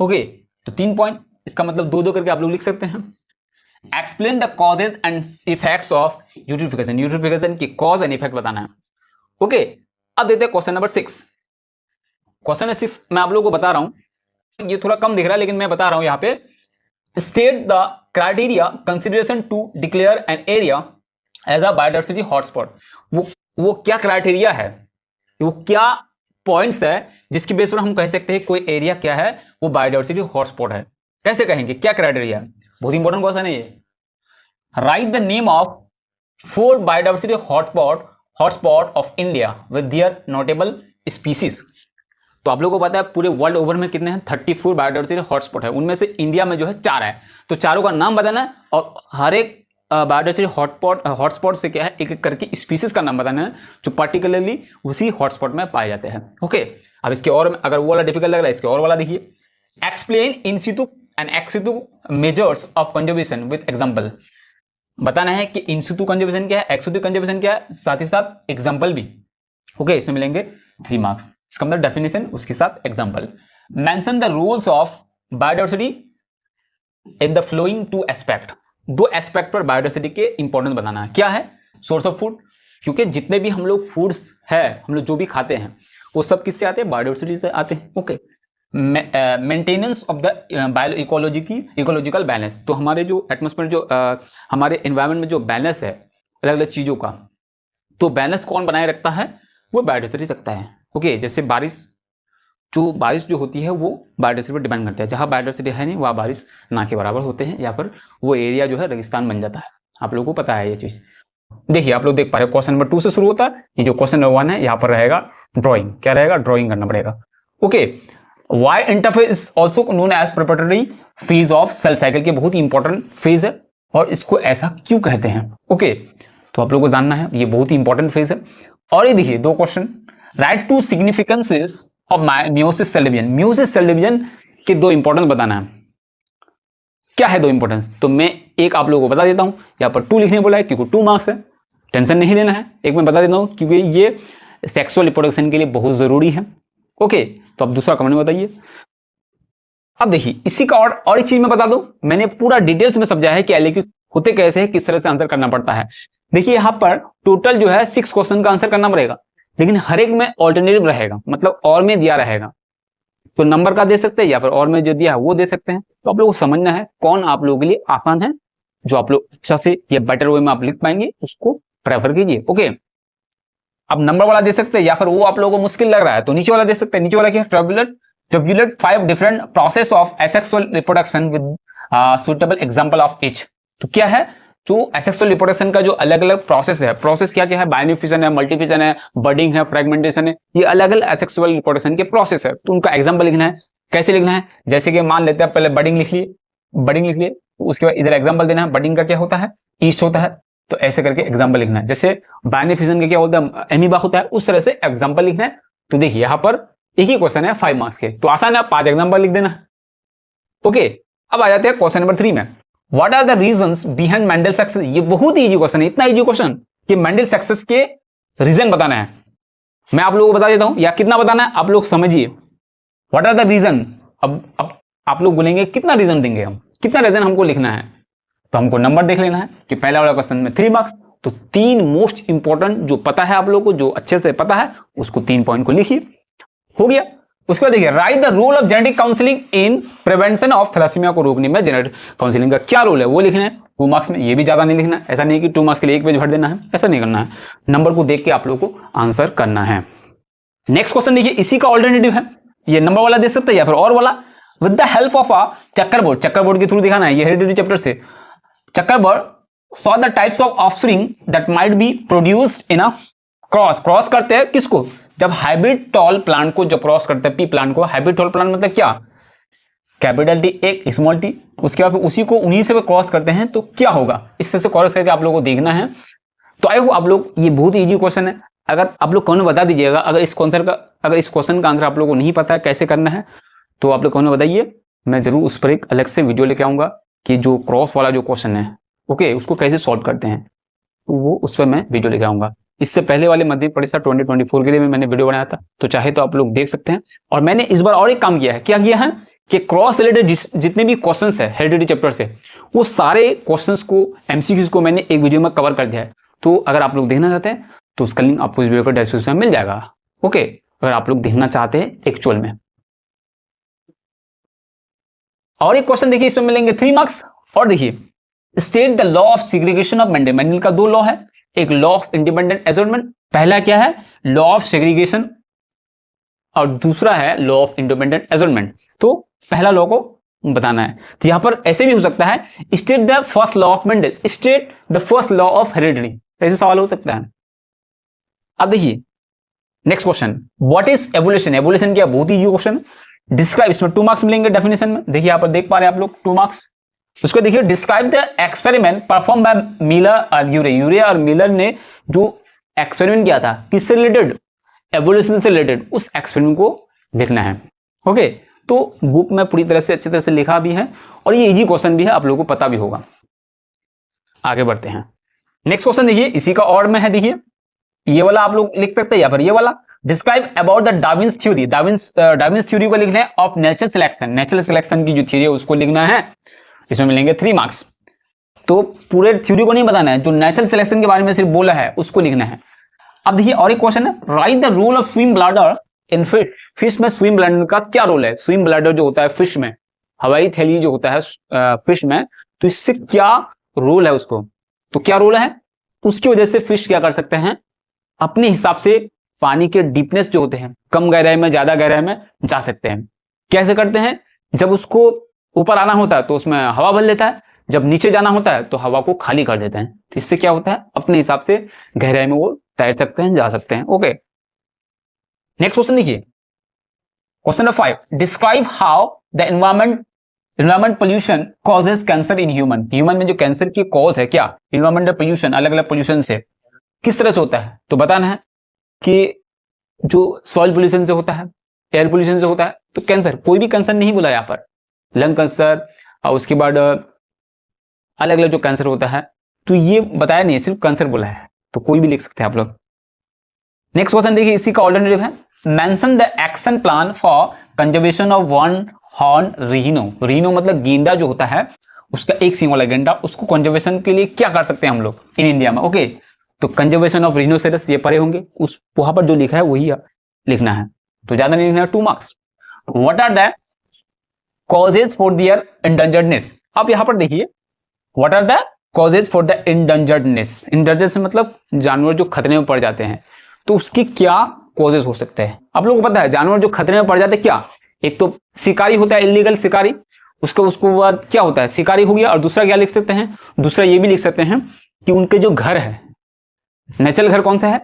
ओके, तो 3 पॉइंट, इसका मतलब 2-2 करके आप लोग लिख सकते हैं। Explain the causes and effects of eutrophication. Eutrophication की कॉज एंड इफेक्ट बताना है। ओके, अब देते हैं क्वेश्चन नंबर 6। क्वेश्चन नंबर 6 मैं आप लोगों को बता रहा हूं, ये थोड़ा कम दिख रहा है लेकिन मैं बता रहा हूं यहाँ पे। State the criteria consideration to declare an area as a biodiversity hotspot. वो क्या क्राइटेरिया है, वो क्या पॉइंट्स है जिसकी बेस पर हम कह सकते हैं कोई एरिया क्या है वो बायोडाइवर्सिटी हॉटस्पॉट है। कैसे कहेंगे, क्या क्राइटेरिया है, बहुत इंपॉर्टेंट क्वेश्चन है ये। Right the name of 4 biodiversity hotspot of India with their notable species. तो आप लोगों को पता है पूरे वर्ल्ड ओवर में कितने हैं, 34 बायोडाइवर्सिटी हॉटस्पॉट है, उनमें से इंडिया में जो है 4 है। तो चारों का नाम बताना है और हर एक बायोडाइवर्सिटी हॉटस्पॉट से क्या है एक एक करके स्पीसीज का नाम बताना है जो पर्टिकुलरली उसी हॉटस्पॉट में पाए जाते हैं। ओके, अब इसके और अगर वो वाला डिफिकल्ट लग रहा है, इसके और वाला देखिए। Explain in situ and ex situ measures of conservation with example. बताना है कि इन सितु कंजर्वेशन क्या है, एक्स सितु कंजर्वेशन क्या है, साथ ही साथ एग्जाम्पल भी। ओके, इसमें मिलेंगे 3 मार्क्स। इसका मतलब डेफिनेशन उसके साथ example. Mention the rules of biodiversity in the flowing 2 aspect. 2 aspect पर बायोडाइवर्सिटी के इंपॉर्टेंस बताना है। क्या है, सोर्स ऑफ फूड, क्योंकि जितने भी हम लोग फूड्स है, हम लोग जो भी खाते हैं वो सब किससे आते हैं, बायोडाइवर्सिटी से आते हैं। Okay, maintenance of the bio ecological balance. तो हमारे जो एटमॉस्फेयर जो हमारे एनवायरनमेंट में जो बैलेंस है अलग अलग चीजों का, तो बैलेंस कौन बनाए रखता है, वो बायोडाइवर्सिटी रखता है। ओके, जैसे बारिश जो बारिश जो होती है वो बायोडाइवर्सिटी पर डिपेंड करता है। जहाँ बायोडाइवर्सिटी है नहीं वहाँ बारिश ना के बराबर होते हैं, या फिर वो एरिया जो है रेगिस्तान बन जाता है। आप लोगों को पता है ये चीज। देखिए आप लोग देख पा रहे हो क्वेश्चन नंबर 2 से शुरू होता है। ये जो क्वेश्चन नंबर 1 है यहाँ पर रहेगा ड्रॉइंग, क्या रहेगा, ड्रॉइंग करना पड़ेगा। Okay, why interphase is also known as preparatory phase of cell cycle के बहुत ही इंपॉर्टेंट फेज है, और इसको ऐसा क्यों कहते हैं। ओके, तो आप लोगों को जानना है, ये बहुत ही इंपॉर्टेंट फेज है। और ये देखिए 2 question, write two significances of meiosis cell division. Meiosis cell division के 2 इंपॉर्टेंस बताना है। क्या है 2 इंपॉर्टेंस, तो मैं एक आप लोगों को बता देता हूं। यहाँ पर 2 लिखने बोला है क्योंकि 2 मार्क्स है, टेंशन नहीं लेना है। एक मैं बता देता हूं क्योंकि ये सेक्सुअल रिप्रोडक्शन के लिए बहुत जरूरी है। ओके, तो अब दूसरा कमेंट में बताइए। अब देखिए इसी का और एक चीज मैं बता दूं, मैंने पूरा डिटेल्स में समझाया है कि एलक्यू होते कैसे है, किस तरह से आंसर करना पड़ता है। देखिए यहाँ पर टोटल जो है 6 क्वेश्चन का आंसर करना पड़ेगा, लेकिन हर एक में ऑल्टरनेटिव रहेगा, मतलब और में दिया रहेगा, तो नंबर का दे सकते हैं या फिर और में जो दिया है वो दे सकते हैं। तो आप लोगों को समझना है कौन आप लोगों के लिए आसान है, जो आप लोग अच्छा से या बेटर वे में आप लिख पाएंगे उसको प्रेफर कीजिए। ओके, अब नंबर वाला दे सकते हैं या फिर वो आप लोगों को मुश्किल लग रहा है तो नीचे वाला दे सकते हैं। नीचे वाला क्या है, ट्यूबुलेट 5 different process of asexual reproduction with suitable example of each. तो क्या है, जो एसेक्सुअल रिप्रोडक्शन का जो अलग अलग प्रोसेस है, प्रोसेस क्या क्या है, बाइनरी फिजन है, मल्टीफिजन है, बडिंग है, फ्रेगमेंटेशन है, ये अलग अलग एसेक्सुअल रिप्रोडक्शन के प्रोसेस है। तो उनका एग्जांपल लिखना है। कैसे लिखना है, जैसे कि मान लेते हैं पहले बडिंग लिख लिए, उसके बाद इधर एग्जांपल देना है। बडिंग का क्या होता है, ईस्ट होता है, तो ऐसे करके एग्जांपल लिखना है। जैसे बाइनरी फिजन का क्या होता है, एमीबा होता है, उस तरह से एग्जांपल लिखना है। तो देखिए यहाँ पर एक ही क्वेश्चन है 5 मार्क्स के, तो आसान है, 5 एग्जांपल लिख देना। ओके, अब आ जाते हैं क्वेश्चन नंबर 3 में। What are the reasons behind Mendel success. ये बहुत ही इजी क्वेश्चन है, इतना इजी क्वेश्चन कि मेंडल सक्सेस के रीजन बताना है। मैं आप लोगों को बता देता हूं, या कितना बताना है आप लोग समझिए। What are the reason। अब आप लोग बोलेंगे कितना रीजन देंगे हम, कितना रीजन हमको लिखना है, तो हमको नंबर देख लेना है कि पहला वाला क्वेश्चन में 3 मार्क्स, तो 3 मोस्ट इंपॉर्टेंट जो पता है आप लोगों को, जो अच्छे से पता है उसको 3 पॉइंट को लिखिए, हो गया। उसके बाद देखिए, write the role of genetic counselling in prevention of thalassaemia को रोकने में जेनेटिक काउंसलिंग का क्या रोल है वो लिखना है 2 मार्क्स में। ये भी ज्यादा नहीं लिखना है, ऐसा नहीं कि 2 मार्क्स के लिए 1 पेज भर देना है, ऐसा नहीं करना है। नंबर को देख के आप लोगों को आंसर करना है। नेक्स्ट क्वेश्चन देखिए, इसी का ऑल्टरनेटिव है, ये नंबर वाला दे सकते हैं या फिर और वाला। With the help of a checkerboard के थ्रू दिखाना है, ये हेरिडिटी चैप्टर से। Checkerboard show the types of offspring that might be produced in a cross करते हैं किसको, जब हाइब्रिड टॉल प्लांट को जब क्रॉस करते हैं, पी प्लांट को। हाइब्रिड टॉल प्लांट मतलब क्या, कैपिटल टी एक स्मॉल टी, उसके बाद उसी को उन्हीं से क्रॉस करते हैं तो क्या होगा, इस तरह से क्रॉस करके आप लोगों को देखना है। तो आई होप आप लोग, ये बहुत ही इजी क्वेश्चन है, अगर आप लोग कौन बता दीजिएगा, अगर इस क्वेश्चन का आंसर आप लोगों को नहीं पता है कैसे करना है, तो आप लोग कौन बताइए, मैं जरूर उस पर एक अलग से वीडियो लेके आऊंगा कि जो क्रॉस वाला जो क्वेश्चन है, ओके, उसको कैसे सॉल्व करते हैं, तो वो उस पर मैं वीडियो लेके आऊंगा। इससे पहले वाले मध्य परीक्षा 2024 के लिए भी मैंने वीडियो बनाया था, तो चाहे तो आप लोग देख सकते हैं। और मैंने इस बार और एक काम किया है, क्या किया है कि क्रॉस रिलेटेड जितने भी क्वेश्चंस है हेरिडिटी चैप्टर से, वो सारे क्वेश्चंस को, एमसीक्यूज को मैंने एक वीडियो में कवर कर दिया है। तो अगर आप लोग देखना चाहते हैं तो उसका लिंक आपको इस वीडियो का डिस्क्रिप्शन में मिल जाएगा। ओके, अगर आप लोग देखना चाहते हैं एक्चुअल में। और एक क्वेश्चन देखिए, इसमें मिलेंगे 3 मार्क्स। और देखिए, state the law of segregation of Mendel. Mendel का 2 लॉ है, एक लॉ ऑफ इंडिपेंडेंट एजॉर्टमेंट, पहला क्या है लॉ ऑफ सेग्रीगेशन और दूसरा है लॉ ऑफ इंडिपेंडेंट एजॉर्टमेंट। तो पहला लॉ को बताना है, तो यहां पर ऐसे भी हो सकता है, state the first law of Mendel, state the first law of heredity, ऐसे सवाल हो सकता है। अब देखिए next question, what is evolution. Evolution क्या, बहुत ही क्वेश्चन। डिस्क्राइब, इसमें 2 मार्क्स मिलेंगे डेफिनेशन में। देखिए यहां पर देख पा रहे हैं आप लोग 2 मार्क्स। उसको देखिए, describe the experiment perform by Miller और यूरे और मिलर ने जो एक्सपेरिमेंट किया था किससे रिलेटेड, एवोल्यूशन से रिलेटेड, उस एक्सपेरिमेंट को लिखना है। ओके, तो बुक में पूरी तरह से अच्छी तरह से लिखा भी है और ये इजी क्वेश्चन भी है, आप लोगों को पता भी होगा। आगे बढ़ते हैं, नेक्स्ट क्वेश्चन देखिए, इसी का और में है। देखिए ये वाला आप लोग लिख सकते हैं या फिर ये वाला, describe about the Darwin's theory. Darwin's theory को लिखना है of natural selection. Natural selection की जो थ्योरी है उसको लिखना है, इसमें मिलेंगे 3 मार्क्स। तो पूरे थ्योरी को नहीं बताना है, जो नेचुरल सिलेक्शन के बारे में सिर्फ बोला है उसको लिखना है। अब देखिए और एक क्वेश्चन है, write the role of swim bladder in fish. Fish में स्विम ब्लैडर का क्या रोल है। स्विम ब्लैडर जो होता है फिश में, हवाई थैली जो होता है फिश में, तो इससे क्या रोल है उसको, तो क्या रोल है, उसकी वजह से फिश क्या कर सकते हैं, अपने हिसाब से पानी के डीपनेस जो होते हैं, कम गहराई में ज्यादा गहराई में जा सकते हैं। कैसे करते हैं? जब उसको ऊपर आना होता है तो उसमें हवा भर लेता है, जब नीचे जाना होता है तो हवा को खाली कर देते हैं। तो इससे क्या होता है, अपने हिसाब से गहराई में वो तैर सकते हैं, जा सकते हैं। ओके, नेक्स्ट क्वेश्चन देखिए, question number 5, describe how the environment pollution causes cancer in human. Human में जो कैंसर की कॉज है क्या, एनवायरमेंटल पोल्यूशन, अलग अलग पोल्यूशन से किस तरह से होता है। तो बताना है कि जो सॉइल पोल्यूशन से होता है, एयर पोल्यूशन से होता है, तो कैंसर, कोई भी कैंसर नहीं बोला यहाँ पर, लंग कैंसर और उसके बाद अलग अलग जो कैंसर होता है, तो ये बताया नहीं, सिर्फ कैंसर बोला है, तो कोई भी लिख सकते हैं आप लोग। नेक्स्ट क्वेश्चन देखिए, इसी का ऑल्टरनेटिव है, mention the action plan for conservation of one horn Reno. Reno मतलब गेंडा जो होता है, उसका एक सींग वाला गेंडा, उसको कंजर्वेशन के लिए क्या कर सकते हैं हम लोग इन इंडिया में। ओके, तो कंजर्वेशन ऑफ रिनोसेरस ये पढ़े होंगे, उस वहां पर जो लिखा है वही लिखना है, तो ज्यादा नहीं लिखना है, 2 marks. What are the causes for their endangeredness. आप यहां पर देखिए, what are the causes for the endangeredness. Endangered मतलब जानवर जो खतरे में पड़ जाते हैं, तो उसकी क्या कॉजेज हो सकते हैं। आप लोगों को पता है जानवर जो खतरे में पड़ जाते हैं क्या, एक तो शिकारी होता है, इलीगल शिकारी, उसको बाद क्या होता है, शिकारी हो गया, और दूसरा क्या लिख सकते हैं, दूसरा ये भी लिख सकते हैं कि उनके जो घर है, नेचुरल घर कौन सा है,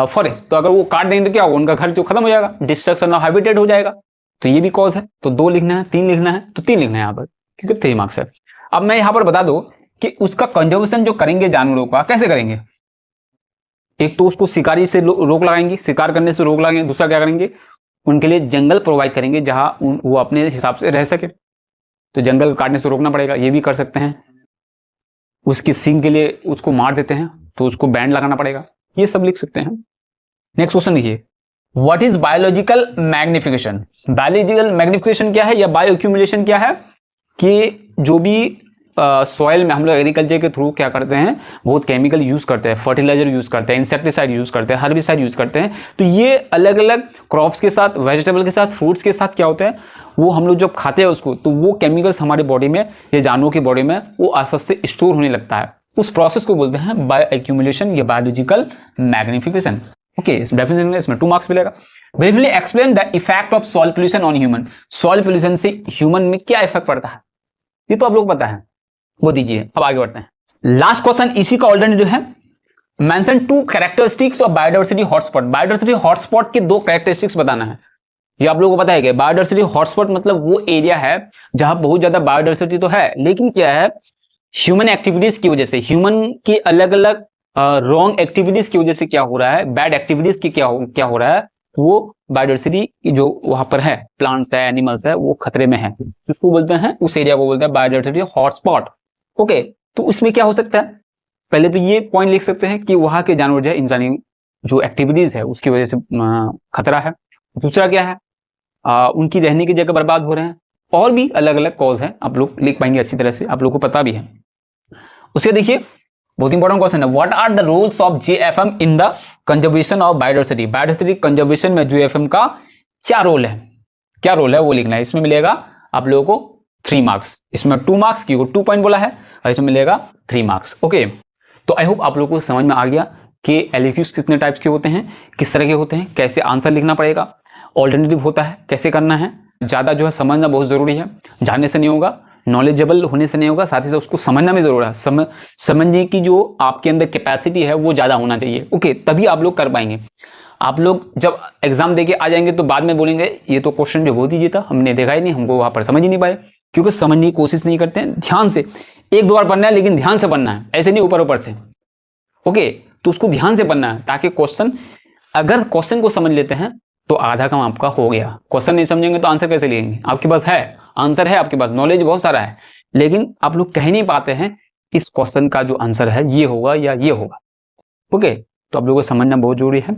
फॉरेस्ट, तो अगर वो काट देंगे तो क्या होगा, उनका घर जो खत्म हो जाएगा, डिस्ट्रक्शन ऑफ हैबिटेट हो जाएगा, तो ये भी कॉज है। तो 2 लिखना है, 3 लिखना है, तो 3 लिखना है यहाँ पर, क्योंकि 3 मार्क्स है। अब मैं यहाँ पर बता दूं कि उसका कंजर्वेशन जो करेंगे जानवरों का, कैसे करेंगे, एक तो उसको शिकारी से रोक लगाएंगे, शिकार करने से रोक लगाएंगे, दूसरा क्या करेंगे, उनके लिए जंगल प्रोवाइड करेंगे जहां वो अपने हिसाब से रह सके, तो जंगल काटने से रोकना पड़ेगा, ये भी कर सकते हैं। उसकी सींग के लिए उसको मार देते हैं तो उसको बैंड लगाना पड़ेगा, ये सब लिख सकते हैं। नेक्स्ट क्वेश्चन देखिए, what is biological magnification. Biological magnification क्या है या बायो एक्यूमुलेशन क्या है, कि जो भी सॉइल में हम लोग एग्रीकल्चर के थ्रू क्या करते हैं, बहुत केमिकल यूज करते हैं, फर्टिलाइजर यूज करते हैं, इंसेक्टिसाइड यूज करते हैं, हर्बिसाइड यूज करते हैं, तो ये अलग अलग क्रॉप्स के साथ, वेजिटेबल के साथ, फ्रूट्स के साथ क्या होता है, वो हम लोग जब खाते हैं उसको, तो वो केमिकल्स हमारे बॉडी में या जानवरों की बॉडी में वो आस्ते आस्ते स्टोर होने लगता है, उस प्रोसेस को बोलते हैं बायो एक्यूमुलेशन या बायोलॉजिकल मैग्निफिकेशन। ओके, इस डेफिनेशन में इसमें 2 मार्क्स मिलेगा। Briefly explain the effect of soil pollution on human. Soil pollution से ह्यूमन में क्या इफेक्ट पड़ता है, ये तो आप लोग पता है, वो दीजिए। अब आगे बढ़ते हैं, लास्ट क्वेश्चन इसी का ऑल्टरनेटिव है, mention 2 characteristics of biodiversity hotspot. Biodiversity hotspot के 2 कैरेक्टरिस्टिक्स बताना है। ये आप लोगों को पता है कि बायोडायवर्सिटी हॉटस्पॉट मतलब वो एरिया है जहां बहुत ज्यादा बायोडायवर्सिटी तो है, लेकिन क्या है, ह्यूमन एक्टिविटीज की वजह से, ह्यूमन की अलग अलग रॉन्ग एक्टिविटीज की वजह से क्या हो रहा है, बैड एक्टिविटीज की क्या हो रहा है, वो बायोडायवर्सिटी जो वहां पर है, प्लांट्स है, एनिमल्स है, वो खतरे में है, उसको बोलते हैं, उस एरिया को बोलते हैं बायोडायवर्सिटी हॉटस्पॉट। ओके, तो उसमें क्या हो सकता है, पहले तो ये पॉइंट लिख सकते हैं कि वहां के जानवर जो है, इंसानी जो एक्टिविटीज है उसकी वजह से खतरा है। दूसरा क्या है, उनकी रहने की जगह बर्बाद हो रहे हैं, और भी अलग अलग कॉज है, आप लोग लिख पाएंगे अच्छी तरह से, आप लोग को पता भी है। उसके देखिए, बहुत इंपॉर्टेंट क्वेश्चन है, what are the roles of JFM in the conservation of biodiversity. Biodiversity conservation में JFM का क्या रोल है, क्या रोल है वो लिखना है। इसमें मिलेगा आप लोगों को 3 मार्क्स, इसमें 2 मार्क्स की 2 पॉइंट बोला है, और इसमें मिलेगा 3 मार्क्स। ओके, तो आई होप आप लोगों को समझ में आ गया कि LQs कितने टाइप्स के होते हैं, किस तरह के होते हैं, कैसे आंसर लिखना पड़ेगा, ऑल्टरनेटिव होता है, कैसे करना है। ज्यादा जो है समझना बहुत जरूरी है, जानने से नहीं होगा, नॉलेजेबल होने से नहीं होगा, साथ ही साथ उसको समझना भी जरूरी है। समझने की जो आपके अंदर कैपेसिटी है वो ज्यादा होना चाहिए। ओके, तभी आप लोग कर पाएंगे। आप लोग जब एग्जाम देके आ जाएंगे तो बाद में बोलेंगे ये तो क्वेश्चन जो बहुत ईजी था, हमने देखा ही नहीं, हमको वहां पर समझ ही नहीं पाए, क्योंकि समझने की कोशिश नहीं करते हैं। ध्यान से 1-2 बार पढ़ना है, लेकिन ध्यान से पढ़ना है, ऐसे नहीं ऊपर ऊपर से। ओके, तो उसको ध्यान से पढ़ना है, ताकि क्वेश्चन, अगर क्वेश्चन को समझ लेते हैं तो आधा काम आपका हो गया। क्वेश्चन नहीं समझेंगे तो आंसर कैसे लेंगे, आपके पास है आंसर, है आपके पास नॉलेज बहुत सारा है, लेकिन आप लोग कह नहीं पाते हैं इस क्वेश्चन का जो आंसर है ये होगा या ये होगा। ओके, तो आप लोगों को समझना बहुत जरूरी है।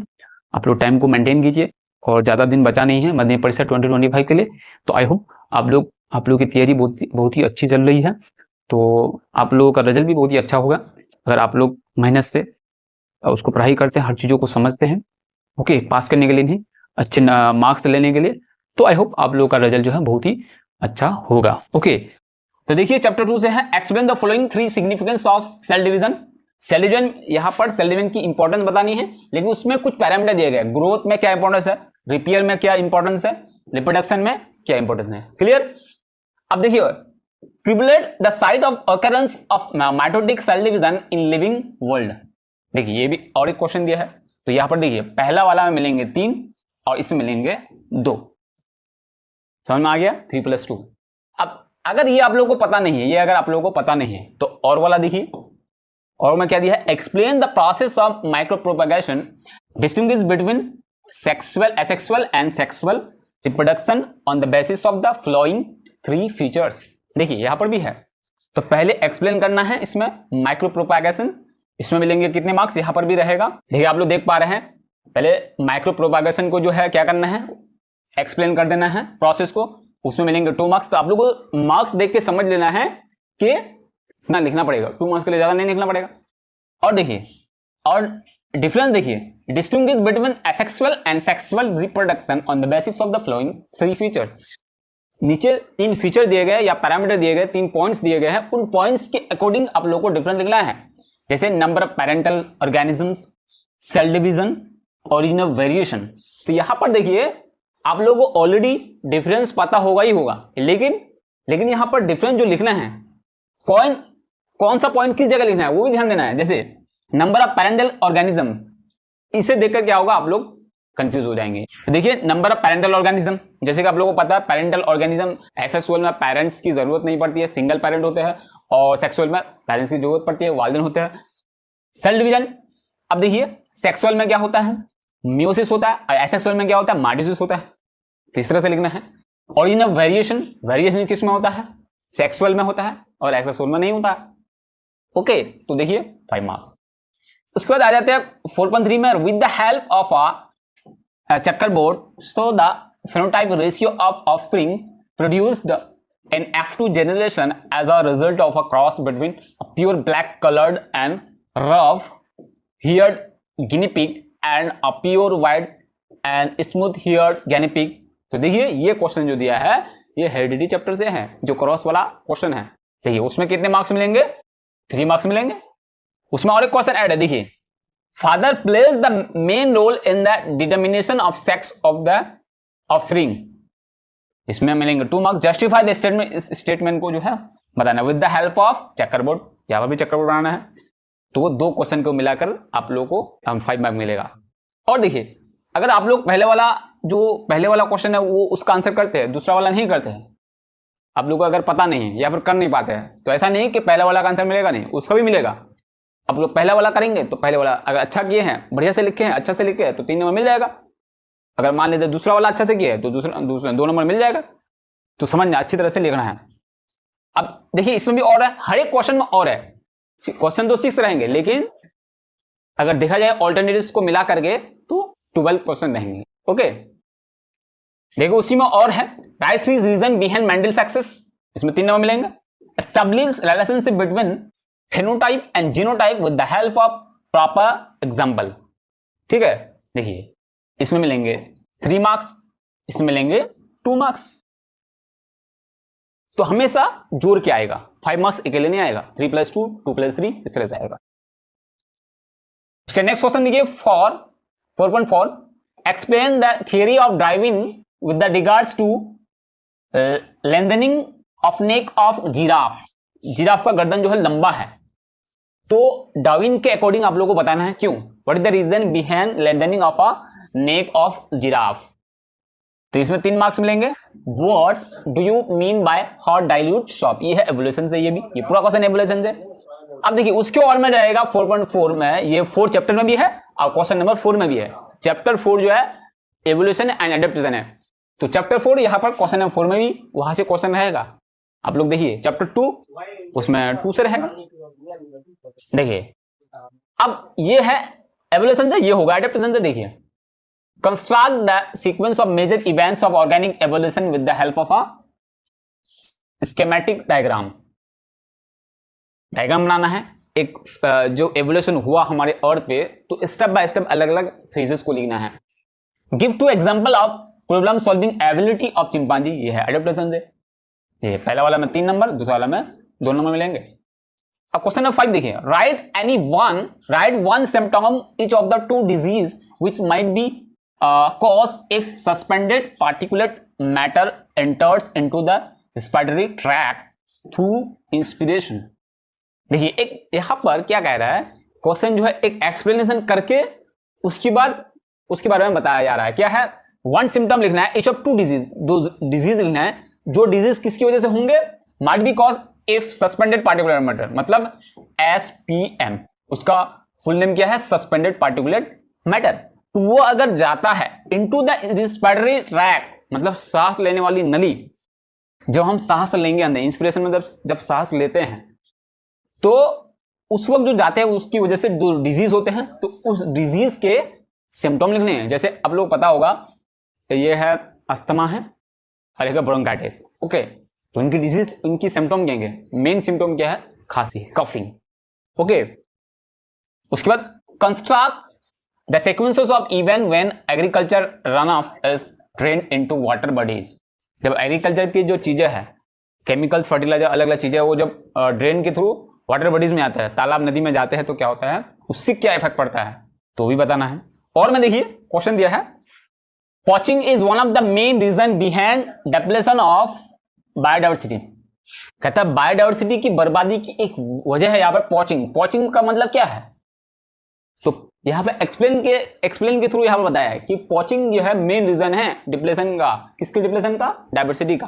आप लोग टाइम को मेंटेन कीजिए, और ज्यादा दिन बचा नहीं है मध्य परीक्षा 2025 के लिए। तो आई होप आप लोग की तैयारी बहुत ही अच्छी चल रही है, तो आप लोगों का रिजल्ट भी बहुत ही अच्छा होगा अगर आप लोग मेहनत से उसको पढ़ाई करते हैं, हर चीजों को समझते हैं। ओके, पास करने के लिए नहीं, अच्छे मार्क्स लेने के लिए। तो आई होप आप लोगों का रिजल्ट जो है बहुत ही अच्छा होगा। ओके, तो देखिए चैप्टर 2 से है, explain the following 3 significance of cell division. Cell division, यहां पर सेल डिवीजन की इंपॉर्टेंस बतानी है, लेकिन उसमें कुछ पैरामीटर दिए गए, ग्रोथ में क्या इंपॉर्टेंस है, रिपेयर में क्या इंपॉर्टेंस है, रिप्रोडक्शन में क्या इंपॉर्टेंस है। क्लियर। अब देखिए, tabulate the site of occurrence of mitotic cell division in living world. देखिए ये भी और एक क्वेश्चन दिया है, तो यहां पर देखिए पहला वाला में मिलेंगे 3 और इसमें मिलेंगे 2। समझ में आ गया, 3 + 2। अब अगर ये आप लोगों को पता नहीं है, ये अगर आप लोगों को पता नहीं है तो और वाला देखिए, और में क्या दिया है, explain the process of micro propagation, distinguish between sexual, asexual and sexual reproduction on the basis of the flowing 3 features. देखिए यहां पर भी है, तो पहले एक्सप्लेन करना है इसमें माइक्रो प्रोपगेशन, इसमें मिलेंगे कितने मार्क्स, यहां पर भी रहेगा। देखिए आप लोग देख पा रहे हैं, पहले माइक्रो प्रोपगेशन को जो है क्या करना है, एक्सप्लेन कर देना है प्रोसेस को, उसमें मिलेंगे 2 मार्क्स। तो आप लोग को मार्क्स देख के समझ लेना है कि इतना लिखना पड़ेगा, 2 मार्क्स के लिए ज्यादा नहीं लिखना पड़ेगा। और देखिए, और डिफरेंस देखिए, distinguish between asexual and sexual reproduction on the basis of the flowing 3 feature. नीचे 3 फीचर दिए गए या पैरामीटर दिए गए, 3 पॉइंट्स दिए गए हैं, उन पॉइंट्स के अकॉर्डिंग आप लोगों को डिफरेंस लिखना है, जैसे number of parental organisms, cell division, origin of variation. तो यहां पर देखिए आप लोगों को ऑलरेडी डिफरेंस पता होगा ही होगा, लेकिन यहां पर डिफरेंस जो लिखना है, कौन सा पॉइंट किस जगह लिखना है वो भी ध्यान देना है। जैसे नंबर ऑफ पेरेंटल ऑर्गेनिज्म, इसे देखकर क्या होगा, आप लोग कंफ्यूज हो जाएंगे। तो देखिए नंबर ऑफ पेरेंटल ऑर्गेनिज्म, जैसे कि आप लोगों को पता है पेरेंटल ऑर्गेनिज्म एसेक्सुअल में पेरेंट्स की जरूरत नहीं पड़ती है, सिंगल पेरेंट होते हैं, और सेक्सुअल में पेरेंट्स की जरूरत पड़ती है, वालिदैन होते हैं। सेल डिवीजन, अब देखिए सेक्सुअल में क्या होता है, मियोसिस होता है, और एसेक्सुअल में क्या होता है, माइटोसिस होता है। इस तरह से लिखना है। ओरिजिन ऑफ वेरिएशन, वेरिएशन किस में होता है, सेक्सुअल में होता है और एसेक्सुअल में नहीं होता है। ओके, तो देखिए 5 मार्क्स। उसके बाद आ जाते हैं 4.3 में, with the help of a chequerboard show the phenotype ratio of offspring produced in F2 generation as a result of a cross between a pure black colored and rough haired guinea pig and a pure white and smooth haired guinea pig। तो देखिए ये क्वेश्चन जो दिया है ये हेरिडिटी चैप्टर से है, जो क्रॉस वाला क्वेश्चन है। देखिए उसमें कितने मार्क्स मिलेंगे, 3 मार्क्स मिलेंगे। उसमें और एक क्वेश्चन ऐड है, देखिए father plays the main role in the determination of sex of the offspring, इसमें मिलेंगे 2 मार्क्स। जस्टिफाई द स्टेटमेंट, इस स्टेटमेंट को जो है बताना with the help of checkerboard, यहां पर भी चेकरबोर्ड बनाना है। तो वो 2 क्वेश्चन को मिलाकर आप लोगों को 5 मार्क मिलेगा। और देखिए अगर आप लोग पहले वाला क्वेश्चन है वो उसका आंसर करते हैं, दूसरा वाला नहीं करते हैं, आप लोग को अगर पता नहीं है या फिर कर नहीं पाते हैं, तो ऐसा नहीं कि पहले वाला का आंसर मिलेगा नहीं, उसका भी मिलेगा। आप लोग पहला वाला करेंगे तो पहले वाला अगर अच्छा किए हैं, बढ़िया से लिखे हैं, अच्छा से लिखे हैं, तो 3 नंबर मिल जाएगा। अगर मान लेते दूसरा वाला अच्छा से किया है तो दूसरा 2 नंबर मिल जाएगा। तो समझना, अच्छी तरह से लिखना है। अब देखिए इसमें भी और है, हर एक क्वेश्चन में और है। क्वेश्चन तो 6 रहेंगे, लेकिन अगर देखा जाए ऑल्टरनेटिव्स को मिला करके तो 12 क्वेश्चन रहेंगे। ओके, देखो उसी में और है, write 3 reason behind Mendel success, इसमें 3 नंबर मिलेंगे। Establish relationship between phenotype and genotype with the help of proper example. ठीक है, देखिए इसमें मिलेंगे 3 मार्क्स, इसमें मिलेंगे 2 मार्क्स। तो हमेशा जोड़ के आएगा, 5 मार्क्स अकेले नहीं आएगा, 3 + 2, 2 + 3 इस तरह से आएगा। नेक्स्ट क्वेश्चन देखिए 4.4, explain the theory of Darwin with regards to lengthening of neck of giraffe. Giraffe का गर्दन जो है लंबा है, तो डार्विन के अकॉर्डिंग आप लोगों को बताना है क्यों, what is the reason behind lengthening of a neck of giraffe. तो इसमें 3 मार्क्स मिलेंगे। What do you mean by hot dilute soup, ये है एवोल्यूशन से, ये पूरा क्वेश्चन एवोल्यूशन से। अब देखिए उसके और में रहेगा 4.4 में, ये 4 चैप्टर में भी है और क्वेश्चन नंबर 4 में भी है। चैप्टर 4 जो है एवोल्यूशन एंड एडेप्टेशन है, तो चैप्टर 4 यहां पर क्वेश्चन नंबर 4 में भी वहां से क्वेश्चन रहेगा। आप लोग देखिए चैप्टर 2 उसमें 2 से रहेगा। देखिए अब ये है एवोल्यूशन से, ये होगा एडेप्टेशन से। देखिए construct the sequence of major events of organic evolution with the help of a schematic diagram. Diagram बनाना है एक जो एवोल्यूशन हुआ हमारे अर्थ पे, तो स्टेप बाय स्टेप अलग अलग फेजेस को लिखना है। Give 2 example of problem solving ability of chimpanzee, ये है एडेप्टेशन से। ये पहला वाला में 3 नंबर, दूसरा वाला में 2 नंबर मिलेंगे। अब क्वेश्चन नंबर 5 देखिए, right one symptom each of the two disease which might be cause if suspended particulate matter enters into the respiratory tract through inspiration. देखिए एक यहां पर क्या कह रहा है, क्वेश्चन जो है एक एक्सप्लेनेशन करके उसके बाद उसके बारे में बताया जा रहा है। क्या है, वन सिम्टम लिखना है, ईच ऑफ टू डिजीज, दो डिजीज लिखना है, जो डिजीज किसकी वजह से होंगे, might be cause if suspended particular matter, मतलब SPM, उसका फुल नेम क्या है, सस्पेंडेड पार्टिकुलेट मैटर। वो अगर जाता है इनटू द रेस्पिरेटरी ट्रैक्ट, मतलब सांस लेने वाली नली, जब हम सांस लेंगे अंदर इंस्पिरेशन में जब सांस लेते हैं तो उस वक्त जो जाते हैं उसकी वजह से दो डिजीज होते हैं, तो उस डिजीज के सिम्टम लिखने हैं। जैसे आप लोग पता होगा ये है अस्थमा है और एक ब्रोंकाइटिस, ओके, तो इनकी डिजीज, इनकी सिम्टम क्या है, मेन सिम्टम क्या है, खांसी, कफिंग, ओके। उसके बाद construct the sequences of event when agriculture run of is drain into water bodies. जब एग्रीकल्चर की जो चीजें हैं, केमिकल्स, फर्टिलाइजर, अलग अलग चीजें, वो जब ड्रेन के थ्रू वाटर बॉडीज में आता है, तालाब नदी में जाते हैं, तो क्या होता है, उससे क्या इफेक्ट पड़ता है, तो भी बताना है। और मैं देखिए क्वेश्चन दिया है, poaching is one of the main reason behind depletion of biodiversity. कहता है बायोडाइवर्सिटी की बर्बादी की एक वजह है यहाँ पर पॉचिंग का मतलब क्या है, तो यहाँ पे एक्सप्लेन के थ्रू यहाँ पर बताया है कि पॉचिंग जो है मेन रीजन है डिप्लेशन का। किसके डिप्लेशन का, डाइवर्सिटी का।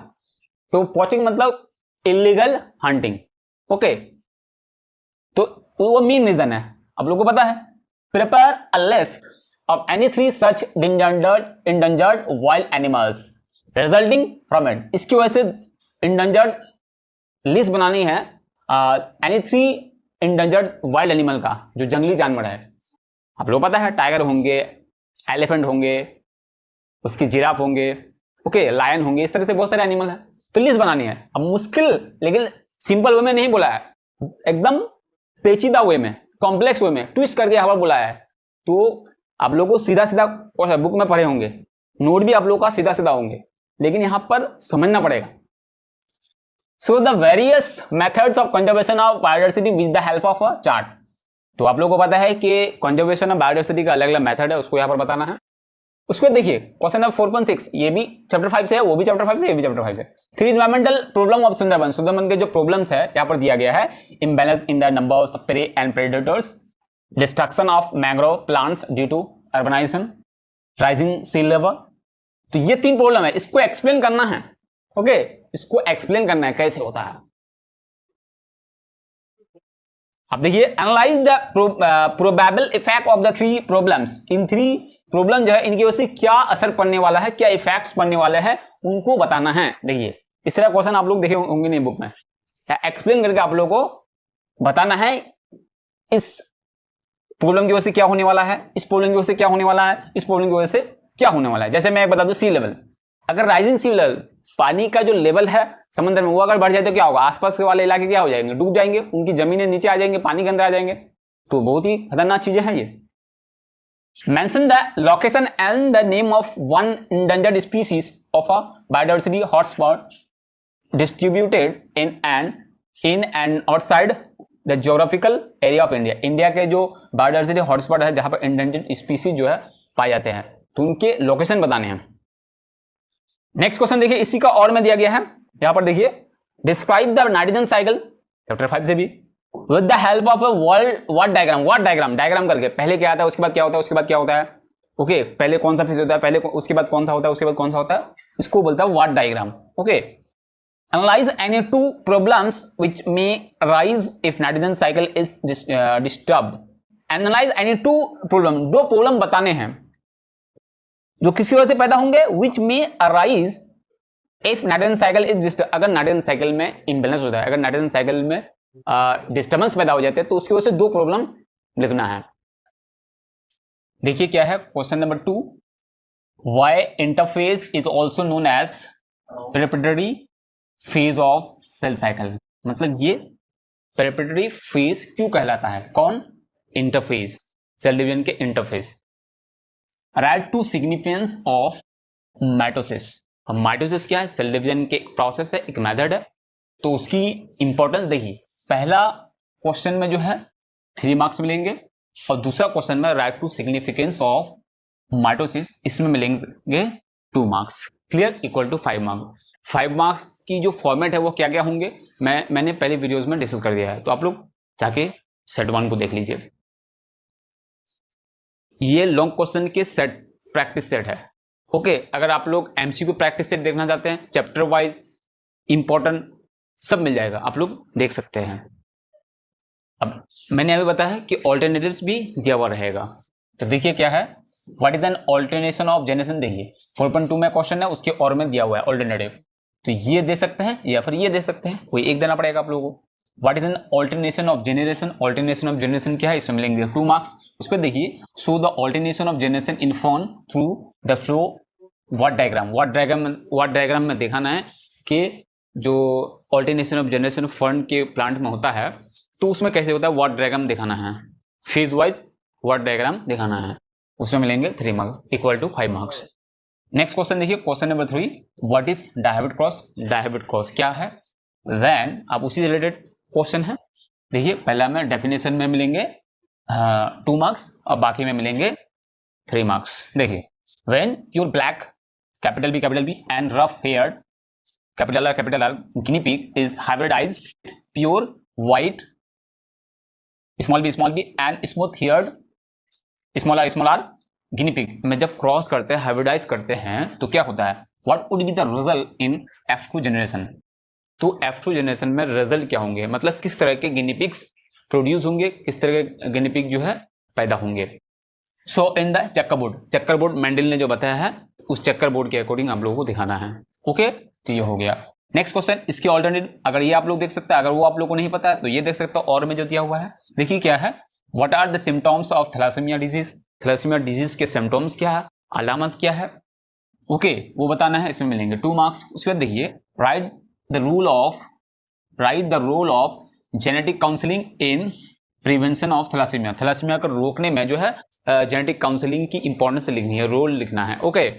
तो पॉचिंग मतलब इलीगल हंटिंग, ओके, तो वो मेन रीजन है, आप लोगों को पता है। Prepare a list of any 3 such endangered wild animals resulting from it। इसकी वजह से endangered लिस्ट बनानी है एनी 3 endangered wild animal का, जो जंगली जानवर है। आप लोग पता है टाइगर होंगे, एलिफेंट होंगे, उसकी जिराफ होंगे, ओके, लायन होंगे, इस तरह से बहुत सारे एनिमल है, तो लिस्ट बनानी है। अब मुश्किल लेकिन सिंपल वे में नहीं बोला है, एकदम पेचीदा वे में, कॉम्प्लेक्स वे में ट्विस्ट करके यहाँ पर बोला है। तो आप लोगों को सीधा सीधा बुक में पढ़े होंगे, नोट भी आप लोगों का सीधा सीधा होंगे, लेकिन यहां पर समझना पड़ेगा। So the various methods of conservation of biodiversity with the help of a chart. तो आप लोगों को पता है कि कंजर्वेशन ऑफ बायोडाइवर्सिटी का अलग अलग मेथड है, उसको यहां पर बताना है। उसको देखिए क्वेश्चन नंबर 4.6, ये भी चैप्टर 5 से है, वो भी चैप्टर 5 से, ये भी चैप्टर 5 से। 3 एनवायरमेंटल प्रॉब्लम ऑफ सुंदरबन के जो प्रॉब्लम्स है यहाँ पर दिया गया है, imbalance in the number of prey and predators, destruction of mangrove plants due to urbanization, rising sea level. तो ये 3 प्रॉब्लम है, इसको एक्सप्लेन करना है, ओके, इसको एक्सप्लेन करना है कैसे होता है। अब देखिए analyse the probable effect of the 3 problems. In 3 problem जो है इनकी वजह से क्या असर पड़ने वाला है, क्या इफेक्ट्स पड़ने वाले हैं, उनको बताना है। देखिए इस तरह क्वेश्चन आप लोग देखे होंगे नहीं बुक में, एक्सप्लेन करके आप लोगों को बताना है इस प्रॉब्लम की वजह से क्या होने वाला है, इस प्रॉब्लम की वजह से क्या होने वाला है, इस प्रॉब्लम की वजह से क्या होने वाला है। जैसे मैं बता दूं सी लेवल, अगर राइजिंग सी लेवल, पानी का जो लेवल है समंदर में, वो अगर बढ़ जाए तो क्या होगा, आसपास के वाले इलाके क्या हो जाएंगे, डूब जाएंगे, उनकी जमीनें नीचे आ जाएंगे, पानी के अंदर आ जाएंगे। तो बहुत ही खतरनाक चीजें हैं ये। Mention the location and the name of one endangered species of a biodiversity hotspot distributed in and outside the geographical area of India. India के जो बायोडाइवर्सिटी हॉटस्पॉट है जहां पर इंडेंजर्ड स्पीसीज जो है पाए जाते हैं, तो उनके लोकेशन बताने हैं। नेक्स्ट क्वेश्चन देखिए, इसी का और में दिया गया है, यहां पर देखिए, describe the nitrogen cycle, chapter 5 से भी, with the help of a what diagram, diagram करके पहले क्या आता है, उसके बाद क्या होता है, उसके बाद क्या होता है, ओके, पहले कौन सा फेज होता है, पहले उसके बाद कौन सा होता है, उसके बाद कौन सा होता है, इसको बोलता है what diagram, okay. Analyze any 2 problems which may arise if nitrogen cycle is disturbed. Analyze any 2 problem, 2 problem बताने हैं जो किसी वजह से पैदा होंगे, which may arise if nitrogen cycle is disturbed। अगर नाइट्रोजन साइकिल में इम्बैलेंस होता है, अगर नाइट्रोजन साइकिल में डिस्टर्बेंस पैदा हो जाते हैं, तो उसकी वजह से 2 प्रॉब्लम लिखना है। देखिए क्या है question number 2, why interphase is also known as preparatory phase of cell cycle. मतलब ये प्रेपरेटरी फेज क्यों कहलाता है, कौन, इंटरफेज, सेल डिवीजन के interphase. Write two significance of mitosis. अब माइटोसिस क्या है, सेल डिवीजन के प्रोसेस है, एक मेथड है, तो उसकी इंपॉर्टेंस देखिए। पहला क्वेश्चन में जो है 3 मार्क्स मिलेंगे और दूसरा क्वेश्चन में write two significance of mitosis, इसमें मिलेंगे 2 marks. Clear, equal to 5 marks. 5 marks की जो फॉर्मेट है वो क्या क्या होंगे मैंने पहले वीडियोस में डिस्कस कर दिया है, तो आप लोग जाके सेट 1 को देख लीजिए। ये लॉन्ग क्वेश्चन के सेट प्रैक्टिस सेट है। ओके, अगर आप लोग एमसीक्यू प्रैक्टिस सेट देखना चाहते हैं, चैप्टर वाइज इंपॉर्टेंट सब मिल जाएगा, आप लोग देख सकते हैं। अब मैंने अभी बताया कि ऑल्टरनेटिव्स भी दिया हुआ रहेगा, तो देखिए क्या है, what is an alternation of generation. देखिए 4.2 में क्वेश्चन है, उसके और में दिया हुआ है ऑल्टरनेटिव, तो ये दे सकते हैं या फिर ये दे सकते हैं, कोई एक देना पड़ेगा आप लोगों को। What is an alternation of generation, alternation of generation क्या है, इसमें मिलेंगे 2 मार्क्स। उस पर देखिए, show the alternation of generation in phone through the flow what diagram. What diagram में दिखाना है कि जो ऑल्टरनेशन ऑफ जनरेशन फर्न के प्लांट में होता है तो उसमें कैसे होता है, व्हाट डायग्राम दिखाना है, फेज वाइज व्हाट डायग्राम दिखाना है, उसमें मिलेंगे 3 marks equal to 5 marks. Next question देखिए, question number 3, what is dihybrid cross. Dihybrid cross क्या है, व्हेन, अब उसी से रिलेटेड क्वेश्चन है। देखिए पहला में डेफिनेशन में मिलेंगे 2 मार्क्स और बाकी में मिलेंगे 3 मार्क्स। देखिए, when pure black capital B and rough haired capital R guinea pig is hybridized pure white small b and smooth haired small r guinea pig में जब क्रॉस करते हैं, हाइब्रिडाइज करते हैं तो क्या होता है, what would be the result in F2 generation. तो F2 जनरेशन में रिजल्ट क्या होंगे, मतलब किस तरह के गिनी पिग्स प्रोड्यूस होंगे, किस तरह के गिनी पिग जो है पैदा होंगे। सो इन द चक्कर बोर्ड मेंडल ने जो बताया है उस चक्कर बोर्ड के अकॉर्डिंग आप लोगों को दिखाना है। ओके, तो ये हो गया। नेक्स्ट क्वेश्चन, इसके ऑल्टरनेटिव, अगर ये आप लोग देख सकते हैं, अगर वो आप लोग को नहीं पता है तो ये देख सकते हो, और में जो दिया हुआ है देखिए क्या है, what are the symptoms of thalassaemia disease. Thalassaemia disease के सिम्टम्स क्या है, अलामत क्या है, ओके वो बताना है, इसमें मिलेंगे 2 मार्क्स। उसके बाद देखिए, write the role of genetic counselling in prevention of thalassaemia. Thalassaemia को रोकने में जो है जेनेटिक काउंसलिंग की इंपॉर्टेंस लिखनी है, रोल लिखना है। ओके,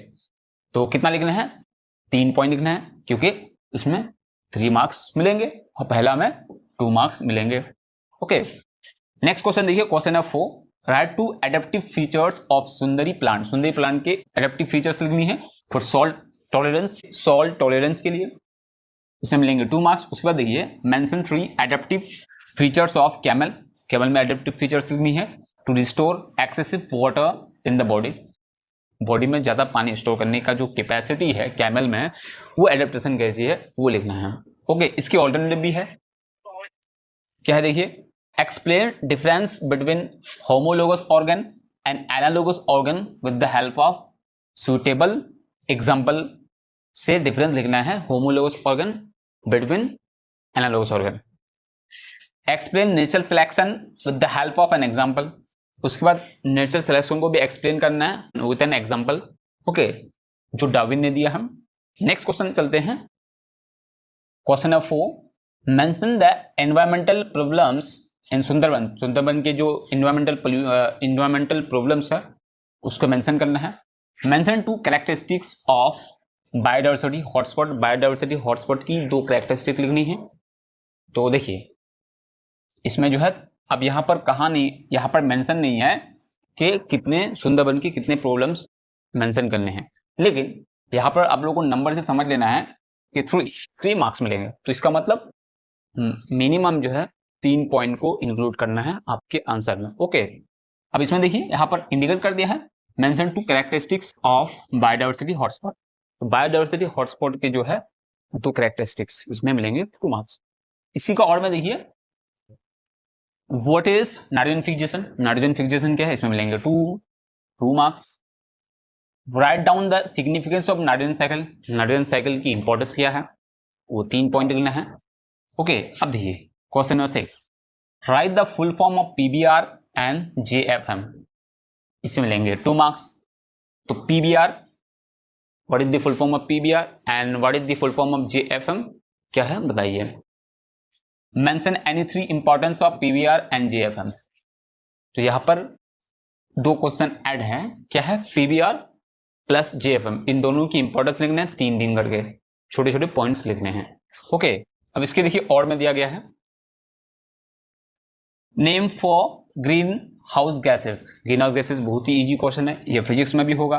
तो कितना लिखना है, 3 पॉइंट लिखना है, क्योंकि इसमें 3 मार्क्स मिलेंगे और पहला में 2 मार्क्स मिलेंगे। ओके, नेक्स्ट क्वेश्चन देखिए, question number 4, write two adaptive features of Sundari plant. Sundari plant के एडेप्टिव फीचर्स लिखनी है फॉर सॉल्ट टॉलरेंस के लिए, इसमें मिलेंगे 2 मार्क्स। उसके बाद देखिए, mention 3 adaptive features of camel में एडेप्टिव फीचर्स लिखनी है to restore excessive water in the body में ज्यादा पानी स्टोर करने का जो कैपेसिटी है कैमल में, वो एडेप्टेशन कैसी है वो लिखना है। ओके, इसके ऑल्टरनेटिव भी है, क्या है देखिए, explain difference between homologous organ and analogous organ with the help of suitable example. से डिफरेंस लिखना है homologous organ between analogous organ. Explain natural selection with the help of an example. उसके बाद नेचुरल सिलेक्शन को भी एक्सप्लेन करना है विद एन एग्जाम्पल। ओके, जो डार्विन ने दिया हम। नेक्स्ट क्वेश्चन चलते हैं, question number 4, mention the environmental problems in Sundarban. Sundarban के जो इन्वायरमेंटल प्रॉब्लम्स है उसको मेंशन करना है। Mention 2 characteristics of biodiversity hotspot. Biodiversity hotspot की 2 कैरेक्टरिस्टिक लिखनी है। तो देखिए इसमें जो है, अब यहाँ पर कहाँ नहीं, यहाँ पर मेंशन नहीं है कि कितने सुंदरबन की कितने प्रॉब्लम्स मेंशन करने हैं, लेकिन यहाँ पर आप लोगों को नंबर से समझ लेना है कि 3 मार्क्स मिलेंगे। तो इसका मतलब मिनिमम जो है 3 पॉइंट को इंक्लूड करना है आपके आंसर में। ओके, अब इसमें देखिए यहाँ पर इंडिकेट कर दिया है, mention 2 characteristics of biodiversity hotspot. तो बायोडाइवर्सिटी हॉटस्पॉट के जो है 2 कैरेक्टरिस्टिक्स, इसमें मिलेंगे 2 मार्क्स। इसी का और में देखिए, what is nitrogen fixation. Nitrogen fixation क्या है, इसमें मिलेंगे 2 marks. Right down the significance of nitrogen cycle. Nitrogen cycle की इंपॉर्टेंस क्या है, वो 3 पॉइंट लिखना है। ओके, अब देखिए question number 6, write the full form of PBR and JFM. इसमें मिलेंगे 2 मार्क्स। तो PBR, what is the full form of PBR and what is the full form of JFM, क्या है बताइए। Mention any 3 importance of PBR and JFM. तो यहां पर 2 क्वेश्चन ऐड हैं, क्या है, पीबीआर प्लस जेएफएम, इन दोनों की इंपॉर्टेंस लिखना है 3 करके, छोटे छोटे पॉइंट्स लिखने हैं। ओके, अब इसके देखिए और में दिया गया है, name for greenhouse gases. Green house gases बहुत ही इजी क्वेश्चन है, ये फिजिक्स में भी होगा।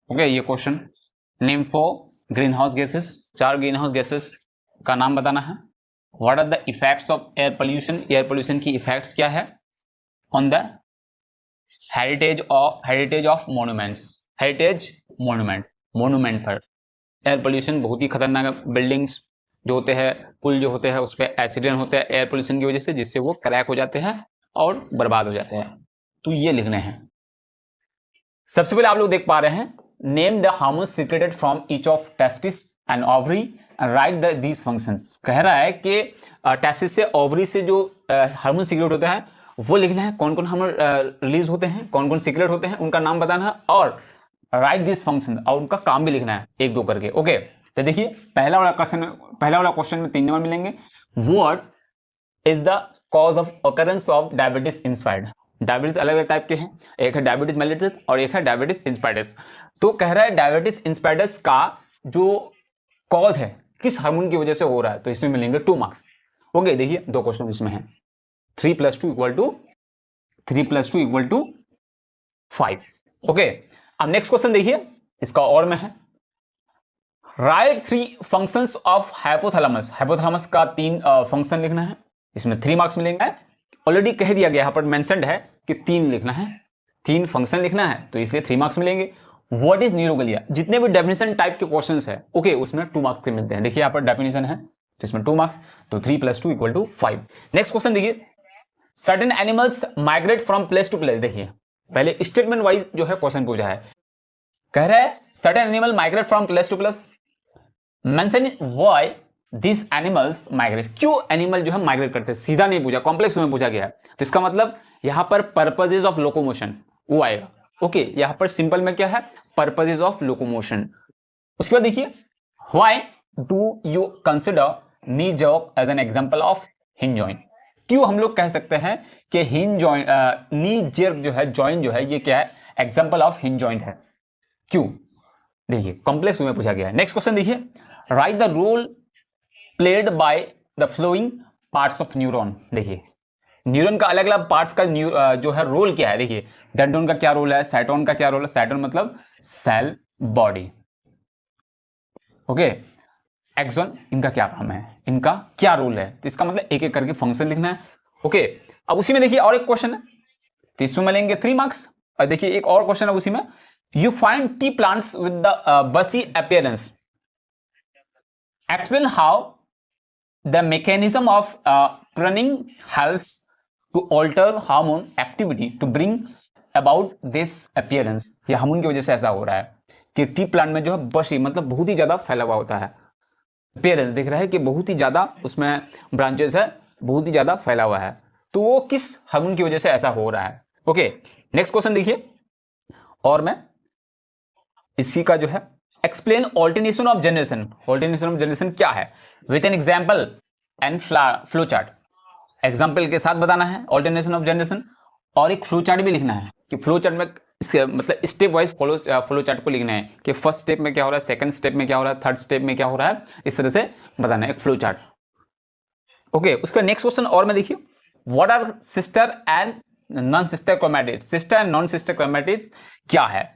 ओके, ये question name for greenhouse gases, 4 greenhouse gases का नाम बताना है। What are the effects of air pollution, air pollution की इफेक्ट्स क्या है on the heritage of monuments, heritage monument पर एयर पोल्यूशन बहुत ही खतरनाक है। बिल्डिंग्स जो होते हैं, पुल जो होते हैं, उस पर एक्सीडेंट होते हैं एयर पोल्यूशन की वजह से, जिससे वो क्रैक हो जाते हैं और बर्बाद हो जाते हैं। तो ये लिखने हैं। सबसे पहले आप लोग देख पा रहे हैं, name the hormones secreted from each of testis and ovary and right the these functions. कह रहा है कि टेस्टिस से ओवरी से जो हार्मोन सीक्रेट होता है वो लिखना है, कौन कौन हार्मोन रिलीज होते हैं, कौन कौन सीक्रेट होते हैं, उनका नाम बताना है, और राइट दिस फंक्शन, और उनका काम भी लिखना है 1-2 करके। ओके, तो देखिए पहला वाला क्वेश्चन में 3 नंबर मिलेंगे। What is the cause of occurrence of diabetes inspired. Diabetes अलग अलग टाइप के हैं, एक है डायबिटीज मेलिटस और एक है डायबिटीज इंस्पायर्डस। तो कह रहा है डायबिटीज इंस्पायर्डस का जो कॉज है किस हार्मोन की वजह से हो रहा है, तो इसमें मिलेंगे 2 मार्क्स। ओके, देखिए 2 क्वेश्चन इसमें है। 3 + 2 = 5। ओके, अब नेक्स्ट क्वेश्चन देखिए, इसका और में है, write 3 functions of hypothalamus. Hypothalamus का 3 फंक्शन लिखना है, इसमें 3 मार्क्स मिलेंगे। ऑलरेडी कह दिया गया, यहाँ पर मेंशन्ड है कि 3 लिखना है, 3 फंक्शन लिखना है, तो इसलिए 3 मार्क्स मिलेंगे। व्हाट इज न्यूरोगलिया, जितने भी डेफिनेशन टाइप के क्वेश्चंस है, ओके, उसमें 2 मार्क्स के मिलते हैं। देखिए यहाँ पर डेफिनेशन है तो इसमें 2 मार्क्स, तो 3 + 2 = 5। नेक्स्ट क्वेश्चन देखिए, certain animals migrate from place to place. देखिए पहले स्टेटमेंट वाइज जो है क्वेश्चन पूछा है, कह रहा है certain animal migrate from place to place, mention why this animals migrate. क्यों एनिमल जो है माइग्रेट करते हैं, सीधा नहीं पूछा, कॉम्प्लेक्स में पूछा गया है, तो इसका मतलब यहां पर पर्पजेज ऑफ लोकोमोशन वो आएगा। ओके, यहां पर सिंपल में क्या है, पर्पजेज ऑफ लोकोमोशन। उसके बाद देखिए, why do you consider knee joint as an example of hinge joint. क्यों हम लोग कह सकते हैं कि हिंज जॉइंट, नी जर्क जो है, जॉइंट जो है, ये क्या है, एग्जांपल ऑफ हिंज जॉइंट है। क्यों, देखिए कॉम्प्लेक्स में पूछा गया है। नेक्स्ट क्वेश्चन देखिए, write the role played by the following parts of neuron. देखिए न्यूरॉन का अलग अलग पार्ट्स का जो है रोल क्या है। देखिए डेंड्रॉन का क्या रोल है, साइटोन का क्या रोल है, साइटोन मतलब सेल बॉडी, ओके, एक्सॉन इनका क्या काम है, इनका क्या रोल है, तो इसका मतलब एक एक करके फंक्शन लिखना है। ओके, अब उसी में देखिए और एक क्वेश्चन है, तो इसमें मिलेंगे 3 मार्क्स। और देखिए एक और क्वेश्चन है उसी में, you find tea plants with the butchy appearance, explain how the mechanism of pruning helps to alter hormone activity to bring about this appearance। ये हार्मोन की वजह से ऐसा हो रहा है कि टी प्लांट में जो है बशी मतलब बहुत ही ज्यादा फैला हुआ होता है, अपीयरेंस दिख रहा है कि बहुत ही ज्यादा उसमें ब्रांचेस है, बहुत ही ज्यादा फैला हुआ है, तो वो किस हार्मोन की वजह से ऐसा हो रहा है। ओके, नेक्स्ट क्वेश्चन देखिए, और मैं इसी का जो है, explain alternation of generation. Alternation of generation क्या है, with an example and flow chart. Example के साथ बताना है ऑल्टरनेशन ऑफ जनरेशन, और एक फ्लो चार्ट भी लिखना है कि फ्लो चार्ट में मतलब स्टेप वाइज फ्लो चार्ट को लिखना है कि फर्स्ट स्टेप में क्या हो रहा है, सेकंड स्टेप में क्या हो रहा है, थर्ड स्टेप में क्या हो रहा है, इस तरह से बताना है एक फ्लो चार्ट। ओके, उसका नेक्स्ट क्वेश्चन और में देखिए, what are sister and non sister chromatids. Sister and non sister chromatids क्या है,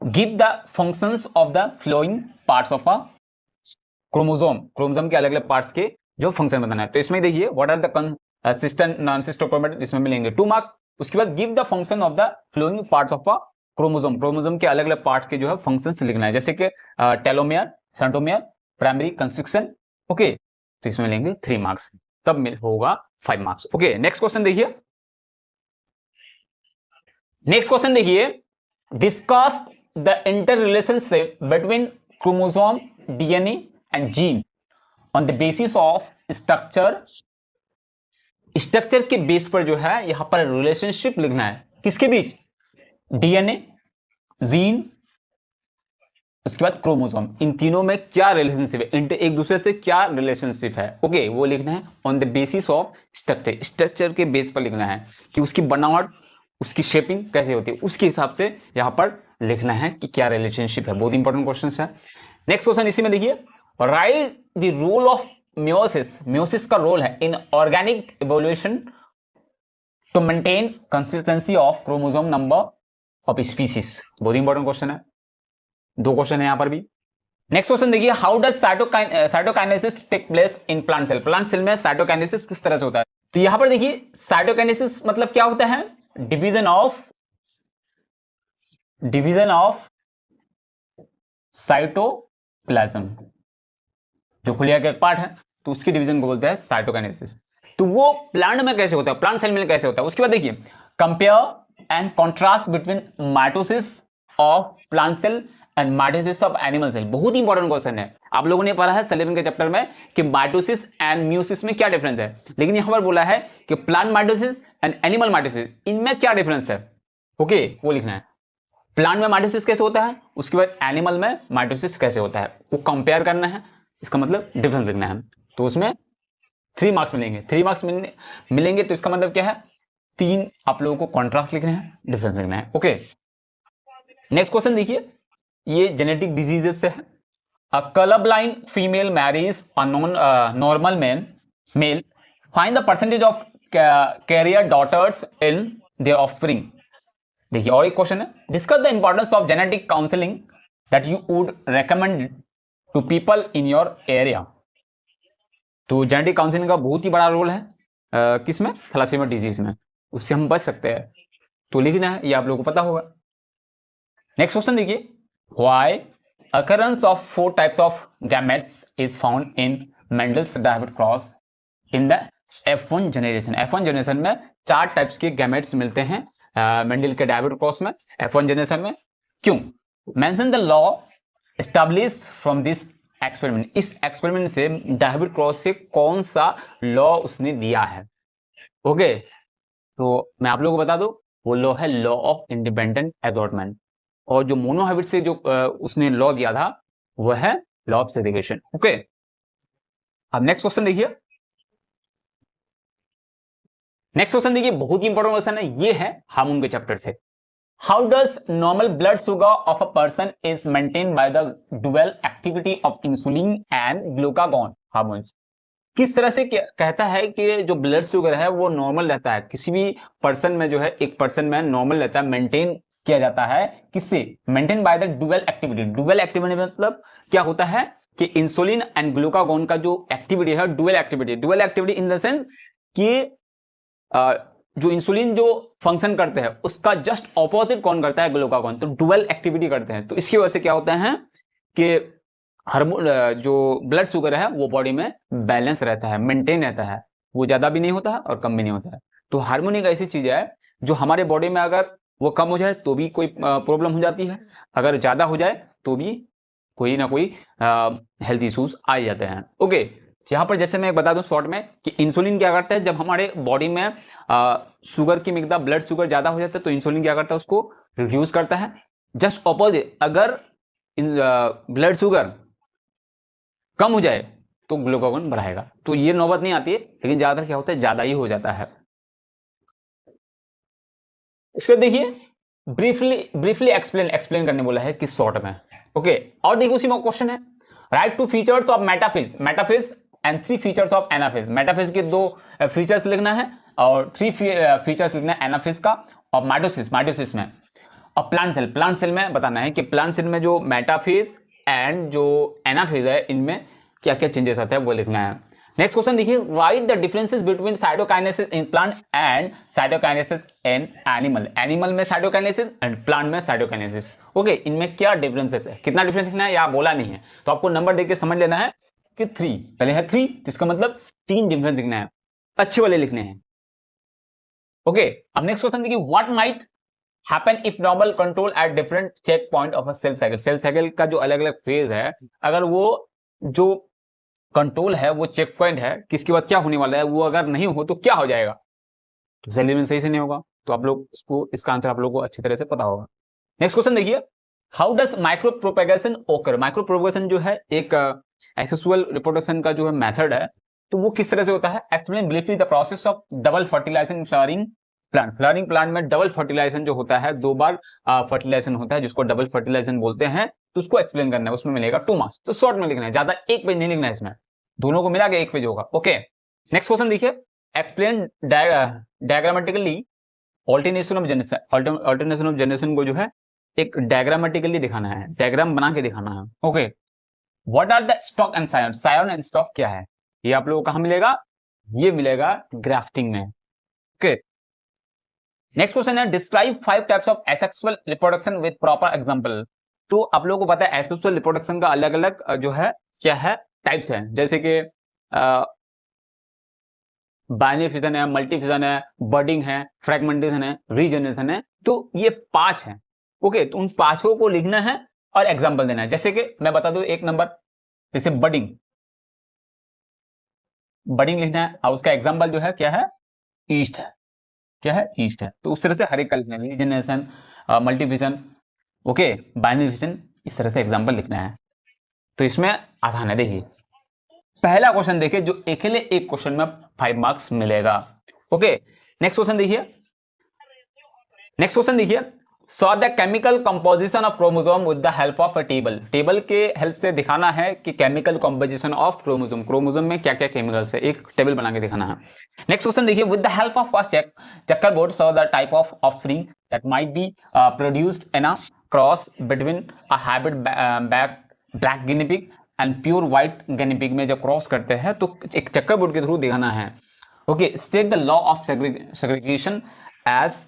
give the functions of the following parts of a chromosome. Chromosome के अलग अलग पार्ट्स के जो फंक्शन बताना है, तो इसमें देखिए what are the sister non sister chromatid, इसमें मिलेंगे 2 मार्क्स। उसके बाद give the function of the following parts of a chromosome. Chromosome के अलग अलग पार्ट के जो है फंक्शंस लिखना है, जैसे कि telomere, centromere, primary constriction. Okay, तो इसमें मिलेंगे 3 मार्क्स, तब होगा 5 मार्क्स। ओके, नेक्स्ट क्वेश्चन देखिए, नेक्स्ट क्वेश्चन देखिए, discuss the interrelationship between chromosome, DNA and gene on the basis of structure। Structure के बेस पर जो है यहां पर रिलेशनशिप लिखना है, किसके बीच, डीएनए, जीन, उसके बाद क्रोमोसोम, इन तीनों में क्या रिलेशनशिप है, एक दूसरे से क्या रिलेशनशिप है। ओके, वो लिखना है on the basis of structure. Structure के बेस पर लिखना है कि उसकी बनावट, उसकी शेपिंग कैसे होती है, उसके हिसाब से यहां पर लिखना है कि क्या रिलेशनशिप है। बहुत इंपॉर्टेंट क्वेश्चन है। नेक्स्ट क्वेश्चन इसी में देखिए, write the role of meiosis. Meiosis का रोल है in organic evolution to maintain consistency of chromosome number of species. बहुत इंपॉर्टेंट क्वेश्चन है, 2 क्वेश्चन है यहां पर भी। नेक्स्ट क्वेश्चन देखिए, how does cytokinesis take place in plant cell. Plant cell में साइटोकाइनेसिस किस तरह से होता है? तो यहां पर देखिए साइटोकाइनेसिस मतलब क्या होता है? डिवीजन ऑफ साइटोप्लाज्म, जो खुलिया का एक पार्ट है तो उसकी डिवीजन को बोलते हैं साइटोकाइनेसिस। तो वो प्लांट में कैसे होता है, प्लांट सेल में कैसे होता है? उसके बाद देखिए, compare and contrast between mitosis of plant cell and mitosis of animal cell. बहुत ही इंपॉर्टेंट क्वेश्चन है, आप लोगों ने पढ़ा है सेल के चैप्टर में कि माइटोसिस एंड म्यूसिस में क्या डिफरेंस है, लेकिन यहां पर बोला है कि plant mitosis and animal mitosis, इनमें क्या डिफरेंस है। ओके, वो लिखना है। प्लांट में माइटोसिस कैसे होता है, उसके बाद एनिमल में माइटोसिस कैसे होता है, वो कंपेयर करना है, इसका मतलब डिफरेंस लिखना है। तो उसमें 3 मार्क्स मिलेंगे। 3 मार्क्स मिलेंगे तो इसका मतलब क्या है, 3 आप लोगों को कॉन्ट्रास्ट लिखना है, डिफरेंस लिखना है। ओके, नेक्स्ट क्वेश्चन देखिए, ये जेनेटिक डिजीजेस से है। A colour blind female marries a normal male, find the percentage of carrier daughters in their offspring. देखिए और एक क्वेश्चन है, discuss the importance of genetic counselling that you would recommend to people in your area. तो जेनेटिक काउंसलिंग का बहुत ही बड़ा रोल है किसमें, थैलेसीमिया डिजीज में, उससे हम बच सकते हैं। तो लिखना है, ये आप लोगों को पता होगा। नेक्स्ट क्वेश्चन देखिए, why occurrence of 4 types of gametes is found in Mendel's David cross in the F1 generation। F1 generation में 4 टाइप्स के गैमेट्स मिलते हैं मेंडल के डायविड क्रॉस में, F1 जनरेशन में। क्यों? Mention the law establish from this experiment. इस एक्सपेरिमेंट से डायविड क्रॉस से कौन सा लॉ उसने दिया है। ओके, तो मैं आप लोगों को बता दूं, वो लॉ है लॉ ऑफ इंडिपेंडेंट असॉर्टमेंट, और जो मोनोहैबिट से जो उसने लॉ दिया था वो है लॉ ऑफ सेग्रीगेशन। ओके, अब नेक्स्ट क्वेश्चन देखिए। नेक्स्ट क्वेश्चन देखिए, बहुत ही इंपॉर्टेंट क्वेश्चन है, ये है हार्मोन के चैप्टर से। How does normal blood sugar of a person is maintain by the dual activity of insulin and glucagon hormones. किस तरह से कहता है कि जो ब्लड शुगर है वो नॉर्मल रहता है, किसी भी पर्सन में जो है, एक पर्सन में नॉर्मल रहता है, मेंटेन किया जाता है किससे, maintain by the dual activity. Dual activity मतलब क्या होता है कि इंसुलिन एंड ग्लूकागॉन का जो एक्टिविटी है, dual activity in the sense कि जो इंसुलिन जो फंक्शन करते हैं उसका जस्ट ऑपोजिट कौन करता है, ग्लूकागॉन। तो डुअल एक्टिविटी करते हैं, तो इसकी वजह से क्या होता है कि हार्मोन जो ब्लड शुगर है वो बॉडी में बैलेंस रहता है, मेंटेन रहता है, वो ज्यादा भी नहीं होता है और कम भी नहीं होता है। तो हार्मोन एक ऐसी चीज है जो हमारे बॉडी में अगर वो कम हो जाए तो भी कोई प्रॉब्लम हो जाती है, अगर ज्यादा हो जाए तो भी कोई ना कोई हेल्थ इश्यूज आ जाते हैं। ओके, यहाँ पर जैसे मैं बता दूं शॉर्ट में कि इंसुलिन क्या करता है, जब हमारे बॉडी में शुगर की मिकदार, ब्लड शुगर ज्यादा हो जाता है तो इंसुलिन क्या करता है, उसको रिड्यूस करता है। जस्ट ऑपोजिट, अगर ब्लड शुगर कम हो जाए तो ग्लूकागॉन बढ़ाएगा। तो ये नौबत नहीं आती है, लेकिन ज्यादातर क्या होता है, ज्यादा ही हो जाता है। इसको देखिए, ब्रीफली एक्सप्लेन करने बोला है किस शॉर्ट में। ओके, और देखिए उसी में क्वेश्चन है, right 2 features of metaphase and 3 features of anaphase. Metaphase के 2 फीचर्स लिखना है और 3 फीचर्स लिखना है एनाफेज का, और माइटोसिस में। और प्लांट सेल में बताना है कि प्लांट सेल में जो मेटाफेज एंड जो एनाफेज है, इनमें क्या क्या चेंजेस आते हैं वो लिखना है। नेक्स्ट क्वेश्चन देखिए, write the differences between cytokinesis in plant and cytokinesis in animal. Animal में साइटोकाइनेसिस एंड प्लांट में साइटोकाइनेसिस। ओके, इनमें क्या डिफरेंसेस है, कितना डिफरेंस लिखना है यहाँ बोला नहीं है, तो आपको नंबर देके समझ लेना है कि 3 पहले है 3, इसका मतलब 3 डिफरेंस लिखना है, अच्छे वाले लिखने हैं। ओके, अब नेक्स्ट क्वेश्चन देखिए, what might happen if normal control at different checkpoint of a cell cycle. Cell cycle का जो अलग अलग फेज है, अगर वो जो कंट्रोल है वो चेक पॉइंट है, किसके बाद क्या होने वाला है, वो अगर नहीं हो तो क्या हो जाएगा, तो सेल डिवीजन सही से नहीं होगा। तो आप लोग इसका आंसर आप लोगों को अच्छी तरह से पता होगा। नेक्स्ट क्वेश्चन देखिए, हाउ डज माइक्रो प्रोपेगेशन ओकर। माइक्रो प्रोपेगेशन जो है एक एसेक्सुअल रिप्रोडक्शन का जो है मेथड है, तो वो किस तरह से होता है। Explain briefly the process of double fertilization flowering plant. Flowering plant में डबल फर्टिलाइजेशन जो होता है, 2 बार फर्टिलाइजेशन होता है, जिसको डबल फर्टिलाइजेशन बोलते हैं, तो उसको एक्सप्लेन करना है, उसमें मिलेगा 2 मार्क्स। तो शॉर्ट में लिखना है, ज्यादा 1 पेज नहीं लिखना है, इसमें दोनों को मिला के 1 पेज होगा। ओके, नेक्स्ट क्वेश्चन देखिए, explain diagrammatically alternation of generation को जो है एक डायग्रामेटिकली दिखाना है, डायग्राम बना के दिखाना है। Okay, what are the stock and scion, scion and stock क्या है, ये आप लोगों को कहां मिलेगा, ये मिलेगा ग्राफ्टिंग में। ओके, नेक्स्ट क्वेश्चन है describe 5 types of asexual reproduction with proper example. तो आप लोगों को पता है एसेक्सुअल रिप्रोडक्शन का अलग अलग जो है क्या है टाइप्स है, जैसे कि बाइनरी फिजन है, मल्टी फिजन है, बर्डिंग है, फ्रेगमेंटेशन है, रीजनरेशन है। तो ये 5 है। ओके, तो उन 5 को लिखना है और एग्जांपल देना है। जैसे कि मैं बता दूं, एक नंबर जैसे बर्डिंग लिखना है और उसका एग्जांपल जो है क्या है, ईस्ट है। क्या है, ईस्ट है। तो उस तरह से हर एक का लिखना है, रीजनरेशन, मल्टीविजन, ओके, बाइनरी फिजन, इस तरह से एग्जांपल लिखना है। तो इसमें आसान है। देखिए पहला क्वेश्चन देखिए, जो अकेले एक क्वेश्चन में 5 मार्क्स मिलेगा। ओके, नेक्स्ट क्वेश्चन देखिए, saw the chemical composition of chromosome with the help of a table. Table के हेल्प से दिखाना है कि केमिकल कंपोजिशन ऑफ क्रोमोसोम में क्या क्या केमिकल्स है, एक टेबल बना के दिखाना है। नेक्स्ट क्वेश्चन देखिए, with the help of a chequerboard saw the type of offspring that might be produced in a cross between a hybrid black Guinea pig and pure white Guinea pig में जब क्रॉस करते हैं तो एक चेकरबोर्ड के थ्रू दिखाना है। Okay, state the law of segregation as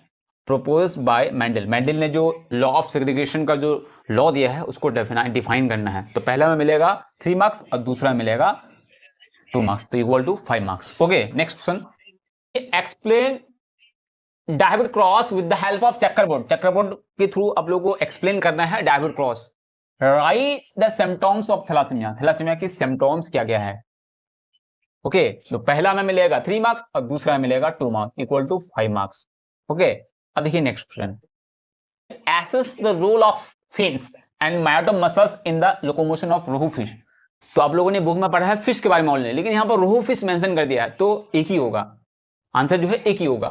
proposed by Mendel. Mendel ने जो लॉ ऑफ सेग्रीगेशन का जो लॉ दिया है उसको डिफाइन करना है। तो पहला में मिलेगा 3 मार्क्स और दूसरा मिलेगा 2 मार्क्स, तो equal to 5 marks. Okay, next question, explain dihybrid cross with the help of checkerboard. Checkerboard के थ्रू आप लोगों को एक्सप्लेन करना है dihybrid cross. Write the symptoms of thalassemia. Thalassemia की सिम्टम्स क्या क्या है। ओके, तो पहला में मिलेगा 3 मार्क्स और दूसरा में मिलेगा 2 marks, equal to 5 marks. Okay, अब देखिए next question, assess the role of fins and myotome muscles in the locomotion of rohu fish. तो आप लोगों ने बुक में पढ़ा है फिश के बारे में ऑलरेडी, लेकिन यहां पर रोहू फिश मेंशन कर दिया है तो एक ही होगा, आंसर जो है एक ही होगा।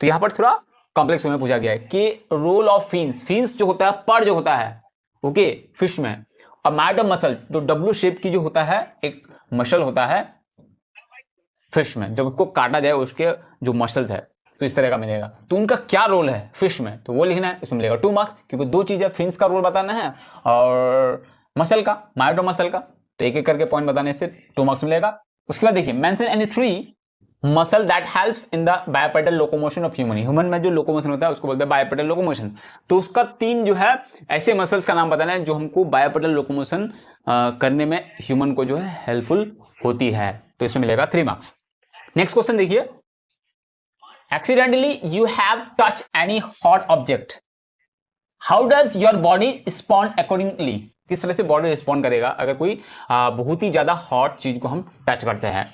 तो यहां पर थोड़ा कॉम्प्लेक्स में पूछा गया है कि रोल ऑफ फिन्स जो होता है, पर जो होता है, ओके, फिश में, और मायोटम मसल जो डब्ल्यू शेप की जो होता है एक मसल होता है फिश में, जब उसको काटा जाए उसके जो मसल्स है तो इस तरह का मिलेगा। तो उनका क्या रोल है फिश में, तो वो लिखना है। इसमें मिलेगा 2 मार्क्स, क्योंकि दो चीज है, फिन्स का रोल बताना है और मसल का, मायोटो मसल का। तो एक एक करके पॉइंट बताने से 2 मार्क्स मिलेगा। उसके बाद देखिए, mention any 3 muscle that helps in the bipedal locomotion of human में जो लोकोमोशन होता है उसको बोलते हैं बायोपेडल लोकोमोशन। तो उसका 3 जो है ऐसे मसल्स का नाम बताना है जो हमको बायोपेडल लोकोमोशन करने में ह्यूमन को जो है हेल्पफुल होती है। तो इसमें मिलेगा 3 मार्क्स। नेक्स्ट क्वेश्चन देखिए, accidentally you have touched any hot object, how does your body respond accordingly। किस तरह से बॉडी रिस्पॉन्ड करेगा अगर कोई बहुत ही ज्यादा हॉट चीज को हम टच करते हैं।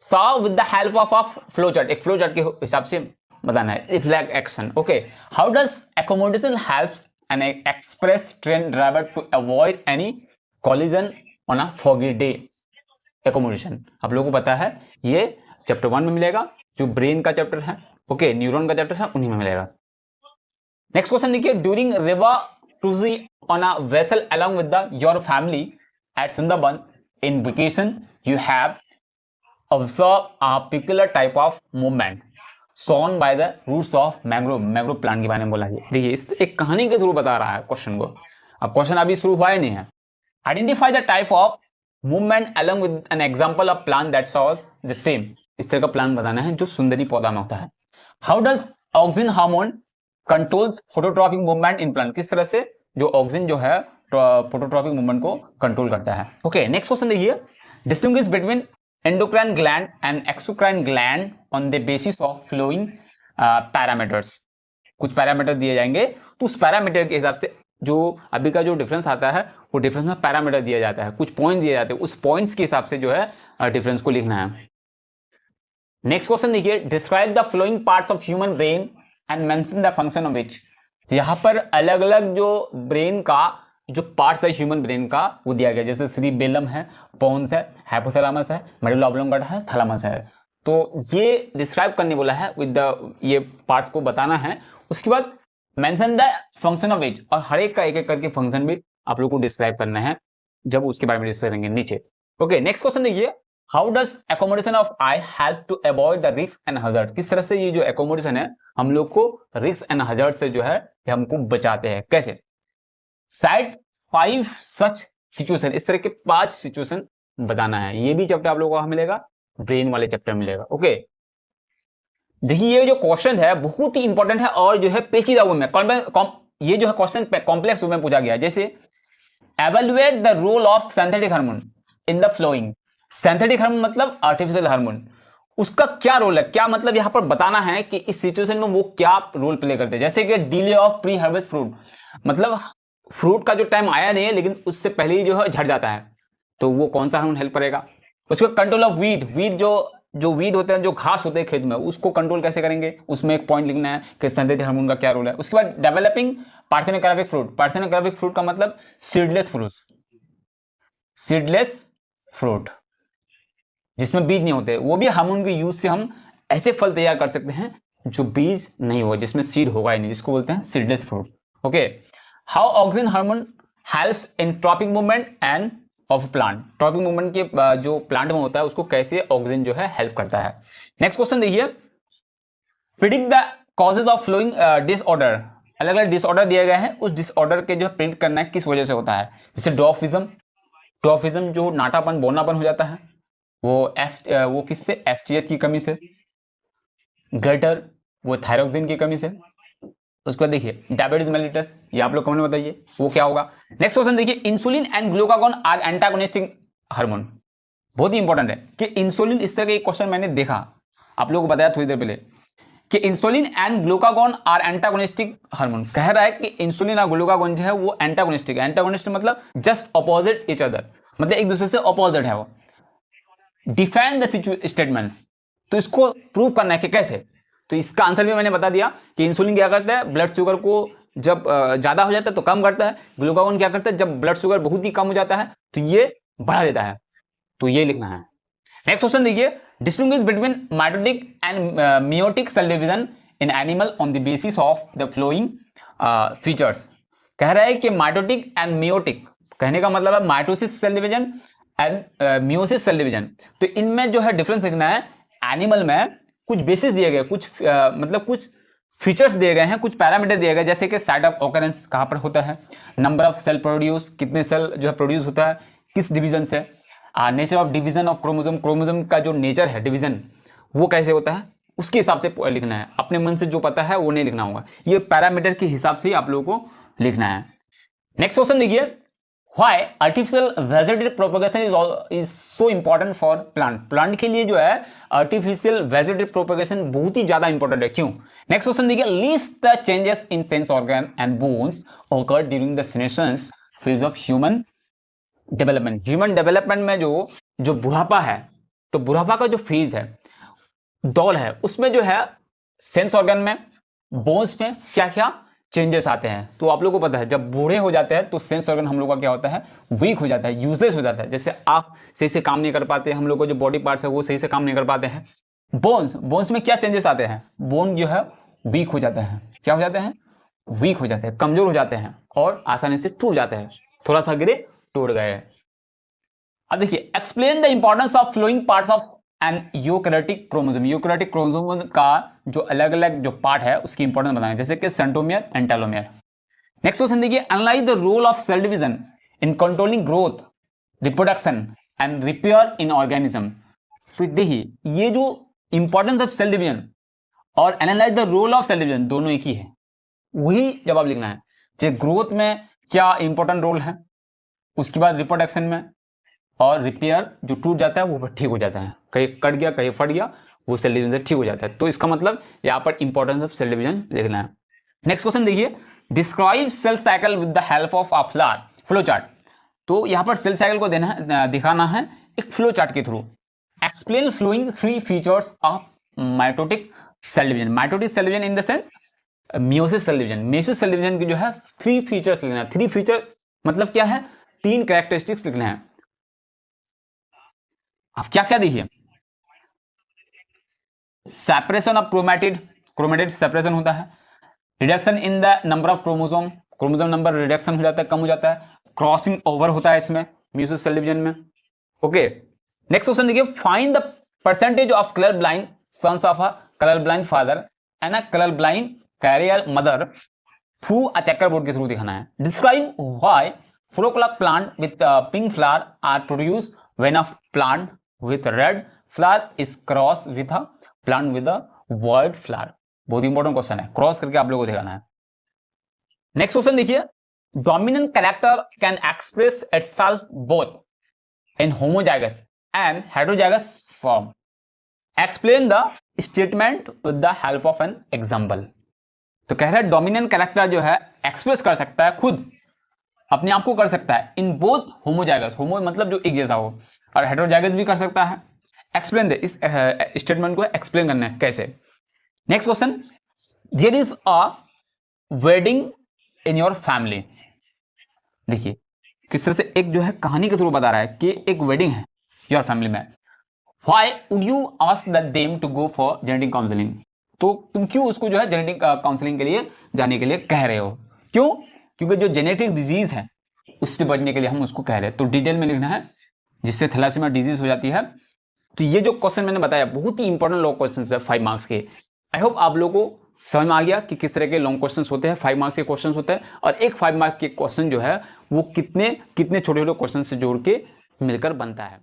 Solve with the help of flow chart, एक फ्लो चार्ट के हिसाब से बताना है। Reflect action, okay, how does accommodation helps an express train driver to avoid any collision on a foggy day. Accommodation आप लोगों को पता है, ये चैप्टर 1 में मिलेगा, जो ब्रेन का चैप्टर है, ओके, न्यूरॉन का चैप्टर है, उन्हीं में मिलेगा। नेक्स्ट क्वेश्चन देखिए, during river cruising on a vessel along with your family at Sundarban in vacation you have observe a peculiar type of movement shown by the roots of mangrove plant के बारे में बोला है। देखिए इस एक कहानी के थ्रू बता रहा है क्वेश्चन को। अब क्वेश्चन अभी शुरू हुआ ही नहीं है। Identify the type of movement along with N example of plant that shows the same. इस तरह का प्लांट बताना है जो सुंदरी पौधा में होता है। How does auxin hormone controls phototropic movement in plant. किस तरह से जो ऑक्सिन जो है फोटोट्रॉपिक मूवमेंट को कंट्रोल करता है। ओके, नेक्स्ट क्वेश्चन देखिए, distinguish between endocrine gland and exocrine gland on the basis of following parameters. कुछ पैरामीटर दिए जाएंगे तो उस पैरामीटर के हिसाब से जो अभी का जो डिफरेंस आता है वो डिफरेंस में पैरामीटर दिया जाता है, कुछ पॉइंट दिए जाते हैं, उस पॉइंट्स के हिसाब से जो है डिफरेंस को लिखना है। नेक्स्ट क्वेश्चन देखिए, describe the following parts of human brain and mention the function of which. यहां पर अलग अलग जो ब्रेन का जो पार्ट्स है ह्यूमन ब्रेन का वो दिया गया, जैसे सेरिबेलम है, पोन्स है, हाइपोथैलेमस है, मेडुला ऑब्लोंगेटा है, थैलेमस है। तो ये डिस्क्राइब करने बोला है विद द ये पार्ट्स को बताना है। उसके बाद mention the function of which, और हर एक का एक एक करके फंक्शन भी आप लोग को डिस्क्राइब करना है जब उसके बारे में डिस्कस करेंगे नीचे। ओके, नेक्स्ट क्वेश्चन देखिए, how does accommodation of eye help to avoid the risk and hazard, किस तरह से ये जो एकोमोडेशन है हम लोग को रिस्क एंड हजार्ड से जो है ये हमको बचाते हैं, कैसे? साइड 5 सच सिचुएशन, इस तरह के 5 सिचुएशन बताना है। ये भी चैप्टर आप लोगों को मिलेगा, ब्रेन वाले चैप्टर मिलेगा। ओके, देखिए ये जो क्वेश्चन है बहुत ही इंपॉर्टेंट है और जो है पेचीदा वे में ये जो है क्वेश्चन कॉम्प्लेक्स वे में पूछा गया है। जैसे evaluate the role of synthetic hormone in the following, synthetic hormone मतलब आर्टिफिशियल हार्मोन, उसका क्या रोल है, क्या मतलब यहां पर बताना है कि इस सिचुएशन में वो क्या रोल प्ले करते हैं। जैसे कि delay of pre harvest fruit, मतलब फ्रूट का जो टाइम आया नहीं है लेकिन उससे पहले ही जो है झड़ जाता है, तो वो कौन सा हार्मोन हेल्प करेगा। उसके बाद कंट्रोल ऑफ वीड जो वीड होते हैं, जो घास होते हैं खेत में, उसको कंट्रोल कैसे करेंगे, उसमें एक पॉइंट लिखना है कि सिंथेटिक हार्मोन का क्या रोल है। उसके बाद डेवलपिंग पार्थेनोग्राफिक फ्रूट, पार्थेनोग्राफिक फ्रूट का मतलब सीडलेस फ्रूट, सीडलेस फ्रूट जिसमें बीज नहीं होते, वो भी हार्मोन के यूज से हम ऐसे फल तैयार कर सकते हैं जो बीज नहीं होगा, जिसमें सीड होगा ही नहीं, जिसको बोलते हैं seedless fruit. Okay, how oxygen hormone helps in tropic movement and of plant, tropic movement के जो प्लांट में होता है उसको कैसे ऑक्सीजन जो है हेल्प करता है। नेक्स्ट क्वेश्चन देखिए, predict the causes of following disorder, अलग अलग डिसऑर्डर दिए गए हैं, उस डिसऑर्डर के जो है प्रिडिक्ट करना है किस वजह से होता है। जैसे ड्वार्फिज्म जो नाटापन बोनापन हो जाता है, वो किससे, एसटीएच की कमी से। गटर वो थायरोक्सिन की कमी से। उसके बाद देखिए डायबिटीज मेलिटस, ये आप लोग कमेंट में बताइए वो क्या होगा। नेक्स्ट क्वेश्चन देखिए, insulin and glucagon are antagonistic hormone, बहुत ही इंपॉर्टेंट है कि इंसुलिन, इस तरह का एक क्वेश्चन मैंने देखा, आप लोगों को बताया थोड़ी देर पहले कि insulin and glucagon are antagonistic hormone, कह रहा है कि इंसुलिन और ग्लूकागॉन जो है वो एंटागोनिस्टिक है। एंटागोनिस्टिक मतलब जस्ट अपोजिट इच अदर, मतलब एक दूसरे से अपोजिट है वो। डिफाइन द स्टेटमेंट, तो इसको प्रूव करना है कि कैसे, तो इसका आंसर भी मैंने बता दिया कि इंसुलिन क्या करता है, ब्लड शुगर को जब ज्यादा हो जाता है तो कम करता है, ग्लूकागॉन क्या करता है जब ब्लड शुगर बहुत ही कम हो जाता है तो ये बढ़ा देता है, तो ये लिखना है। नेक्स्ट क्वेश्चन देखिए, distinguish between mitotic and meiotic cell division in animal on the basis of the following features, कह रहा है कि माइटोटिक एंड मियोटिक, कहने का मतलब है mitosis cell division and meiosis cell division, तो इनमें जो है डिफरेंस लिखना है। एनिमल में कुछ बेसिस दिए गए, कुछ मतलब कुछ फीचर्स दिए गए हैं, कुछ पैरामीटर दिए गए, जैसे कि साइट ऑफ ऑकरेंस कहां पर होता है, नंबर ऑफ सेल प्रोड्यूस, कितने सेल जो है प्रोड्यूस होता है किस डिवीजन से, nature of division of chromosome, chromosome का जो नेचर है डिवीजन वो कैसे होता है, उसके हिसाब से लिखना है। अपने मन से जो पता है वो नहीं लिखना होगा, ये पैरामीटर के हिसाब से ही आप लोगों को लिखना है। नेक्स्ट क्वेश्चन देखिए, Why artificial vegetative propagation is so important for plant? Plant के लिए जो है artificial vegetative propagation बहुत ही ज्यादा इंपॉर्टेंट है, क्यों? नेक्स्ट क्वेश्चन देखिए, list the changes in sense organ and bones occur during the senescence phase of human development. Human development में जो बुढ़ापा है, तो बुढ़ापा का जो फेज है, दौर है, उसमें जो है सेंस ऑर्गन में, बोन्स में क्या क्या चेंजेस आते हैं। तो आप लोगों को पता है जब बूढ़े हो जाते हैं तो सेंस ऑर्गन हम लोग का क्या होता है, वीक हो जाता है, यूजलेस हो जाता है। जैसे आप सही से काम नहीं कर पाते, हम लोग को जो बॉडी पार्ट्स है वो सही से काम नहीं कर पाते हैं। बोन्स में क्या चेंजेस आते हैं, बोन जो है वीक हो जाता है, क्या हो जाते हैं, वीक हो जाते हैं, कमजोर हो जाते हैं और आसानी से टूट जाते हैं, थोड़ा सा गिरे टूट गए। अब देखिए, explain the importance of following parts of and eukaryotic chromosome, eukaryotic chromosome का जो अलग अलग जो पार्ट है उसकी इंपॉर्टेंस बताएंगे, जैसे कि centromere and telomere. Next question देखिए, analyse the role of cell division in controlling growth, reproduction and repair in organism. तो देखिए ये जो इंपॉर्टेंस ऑफ सेल डिवीजन और analyse the role of cell division दोनों एक ही है, वही जवाब लिखना है। जैसे ग्रोथ में क्या इंपॉर्टेंट रोल है, उसके बाद रिप्रोडक्शन में, और रिपेयर जो टूट जाता है वो ठीक हो जाता है, कहीं कट गया कहीं फट गया वो सेल डिवीजन से ठीक हो जाता है। तो इसका मतलब यहाँ पर इंपॉर्टेंस ऑफ सेल डिवीजन लिखना है। नेक्स्ट क्वेश्चन देखिए, describe cell cycle with the help of a flow chart. तो यहाँ पर सेल साइकिल को दिखाना है एक फ्लो चार्ट के through. Explain following 3 features of mitotic cell division. Mitotic cell division in the sense meiosis cell division, meiosis cell division की जो है 3 फीचर्स लिखना है। 3 फीचर मतलब क्या है, 3 कैरेक्टरिस्टिक्स लिखना है। अब क्या क्या देखिए, separation of chromatid, chromatid separation होता है, reduction in the number of chromosome, chromosome number reduction हो जाता है, कम हो जाता है, क्रॉसिंग ओवर होता है इसमें मियोसिस सेल डिवीजन में। ओके, नेक्स्ट क्वेश्चन देखिए, find the percentage of colour blind sons of a colour blind father and a colour blind carrier mother through a checkerboard के थ्रू दिखाना है। Describe why four o'clock plant with pink flower are produce when a plant with red flower is cross with a plant with a white flower. बहुत इंपॉर्टेंट क्वेश्चन है, क्रॉस करके आप लोगों को दिखाना है। नेक्स्ट क्वेश्चन देखिए, dominant character can express itself both in homozygous and heterozygous form. Explain the statement with the help of an example. तो कह रहा है डोमिनेंट कैरेक्टर जो है एक्सप्रेस कर सकता है, खुद अपने आप को कर सकता है इन बोथ होमोजाइगस, होमो मतलब जो एक जैसा हो, और हेटेरोजाइगस भी कर सकता है। एक्सप्लेन दे, इस स्टेटमेंट को एक्सप्लेन करना है कैसे। Next question, there is a wedding in your family. देखिए किस तरह से एक जो है कहानी के थ्रू बता रहा है कि एक वेडिंग है योर फैमिली में। Why would you ask them to go for genetic counselling. तो तुम क्यों उसको जो है जेनेटिक काउंसलिंग के लिए जाने के लिए कह रहे हो, क्यों? क्योंकि जो जेनेटिक डिजीज है उससे बचने के लिए हम उसको कह रहे हैं। तो डिटेल में लिखना है, जिससे थैलेसीमिया डिजीज हो जाती है। तो ये जो क्वेश्चन मैंने बताया बहुत ही इंपॉर्टेंट लॉन्ग क्वेश्चन है 5 मार्क्स के। आई होप आप लोगों को समझ में आ गया कि किस तरह के लॉन्ग क्वेश्चन होते हैं, 5 मार्क्स के क्वेश्चन होते हैं, और एक 5 मार्क्स के क्वेश्चन जो है वो कितने छोटे छोटे क्वेश्चन से जोड़ के मिलकर बनता है।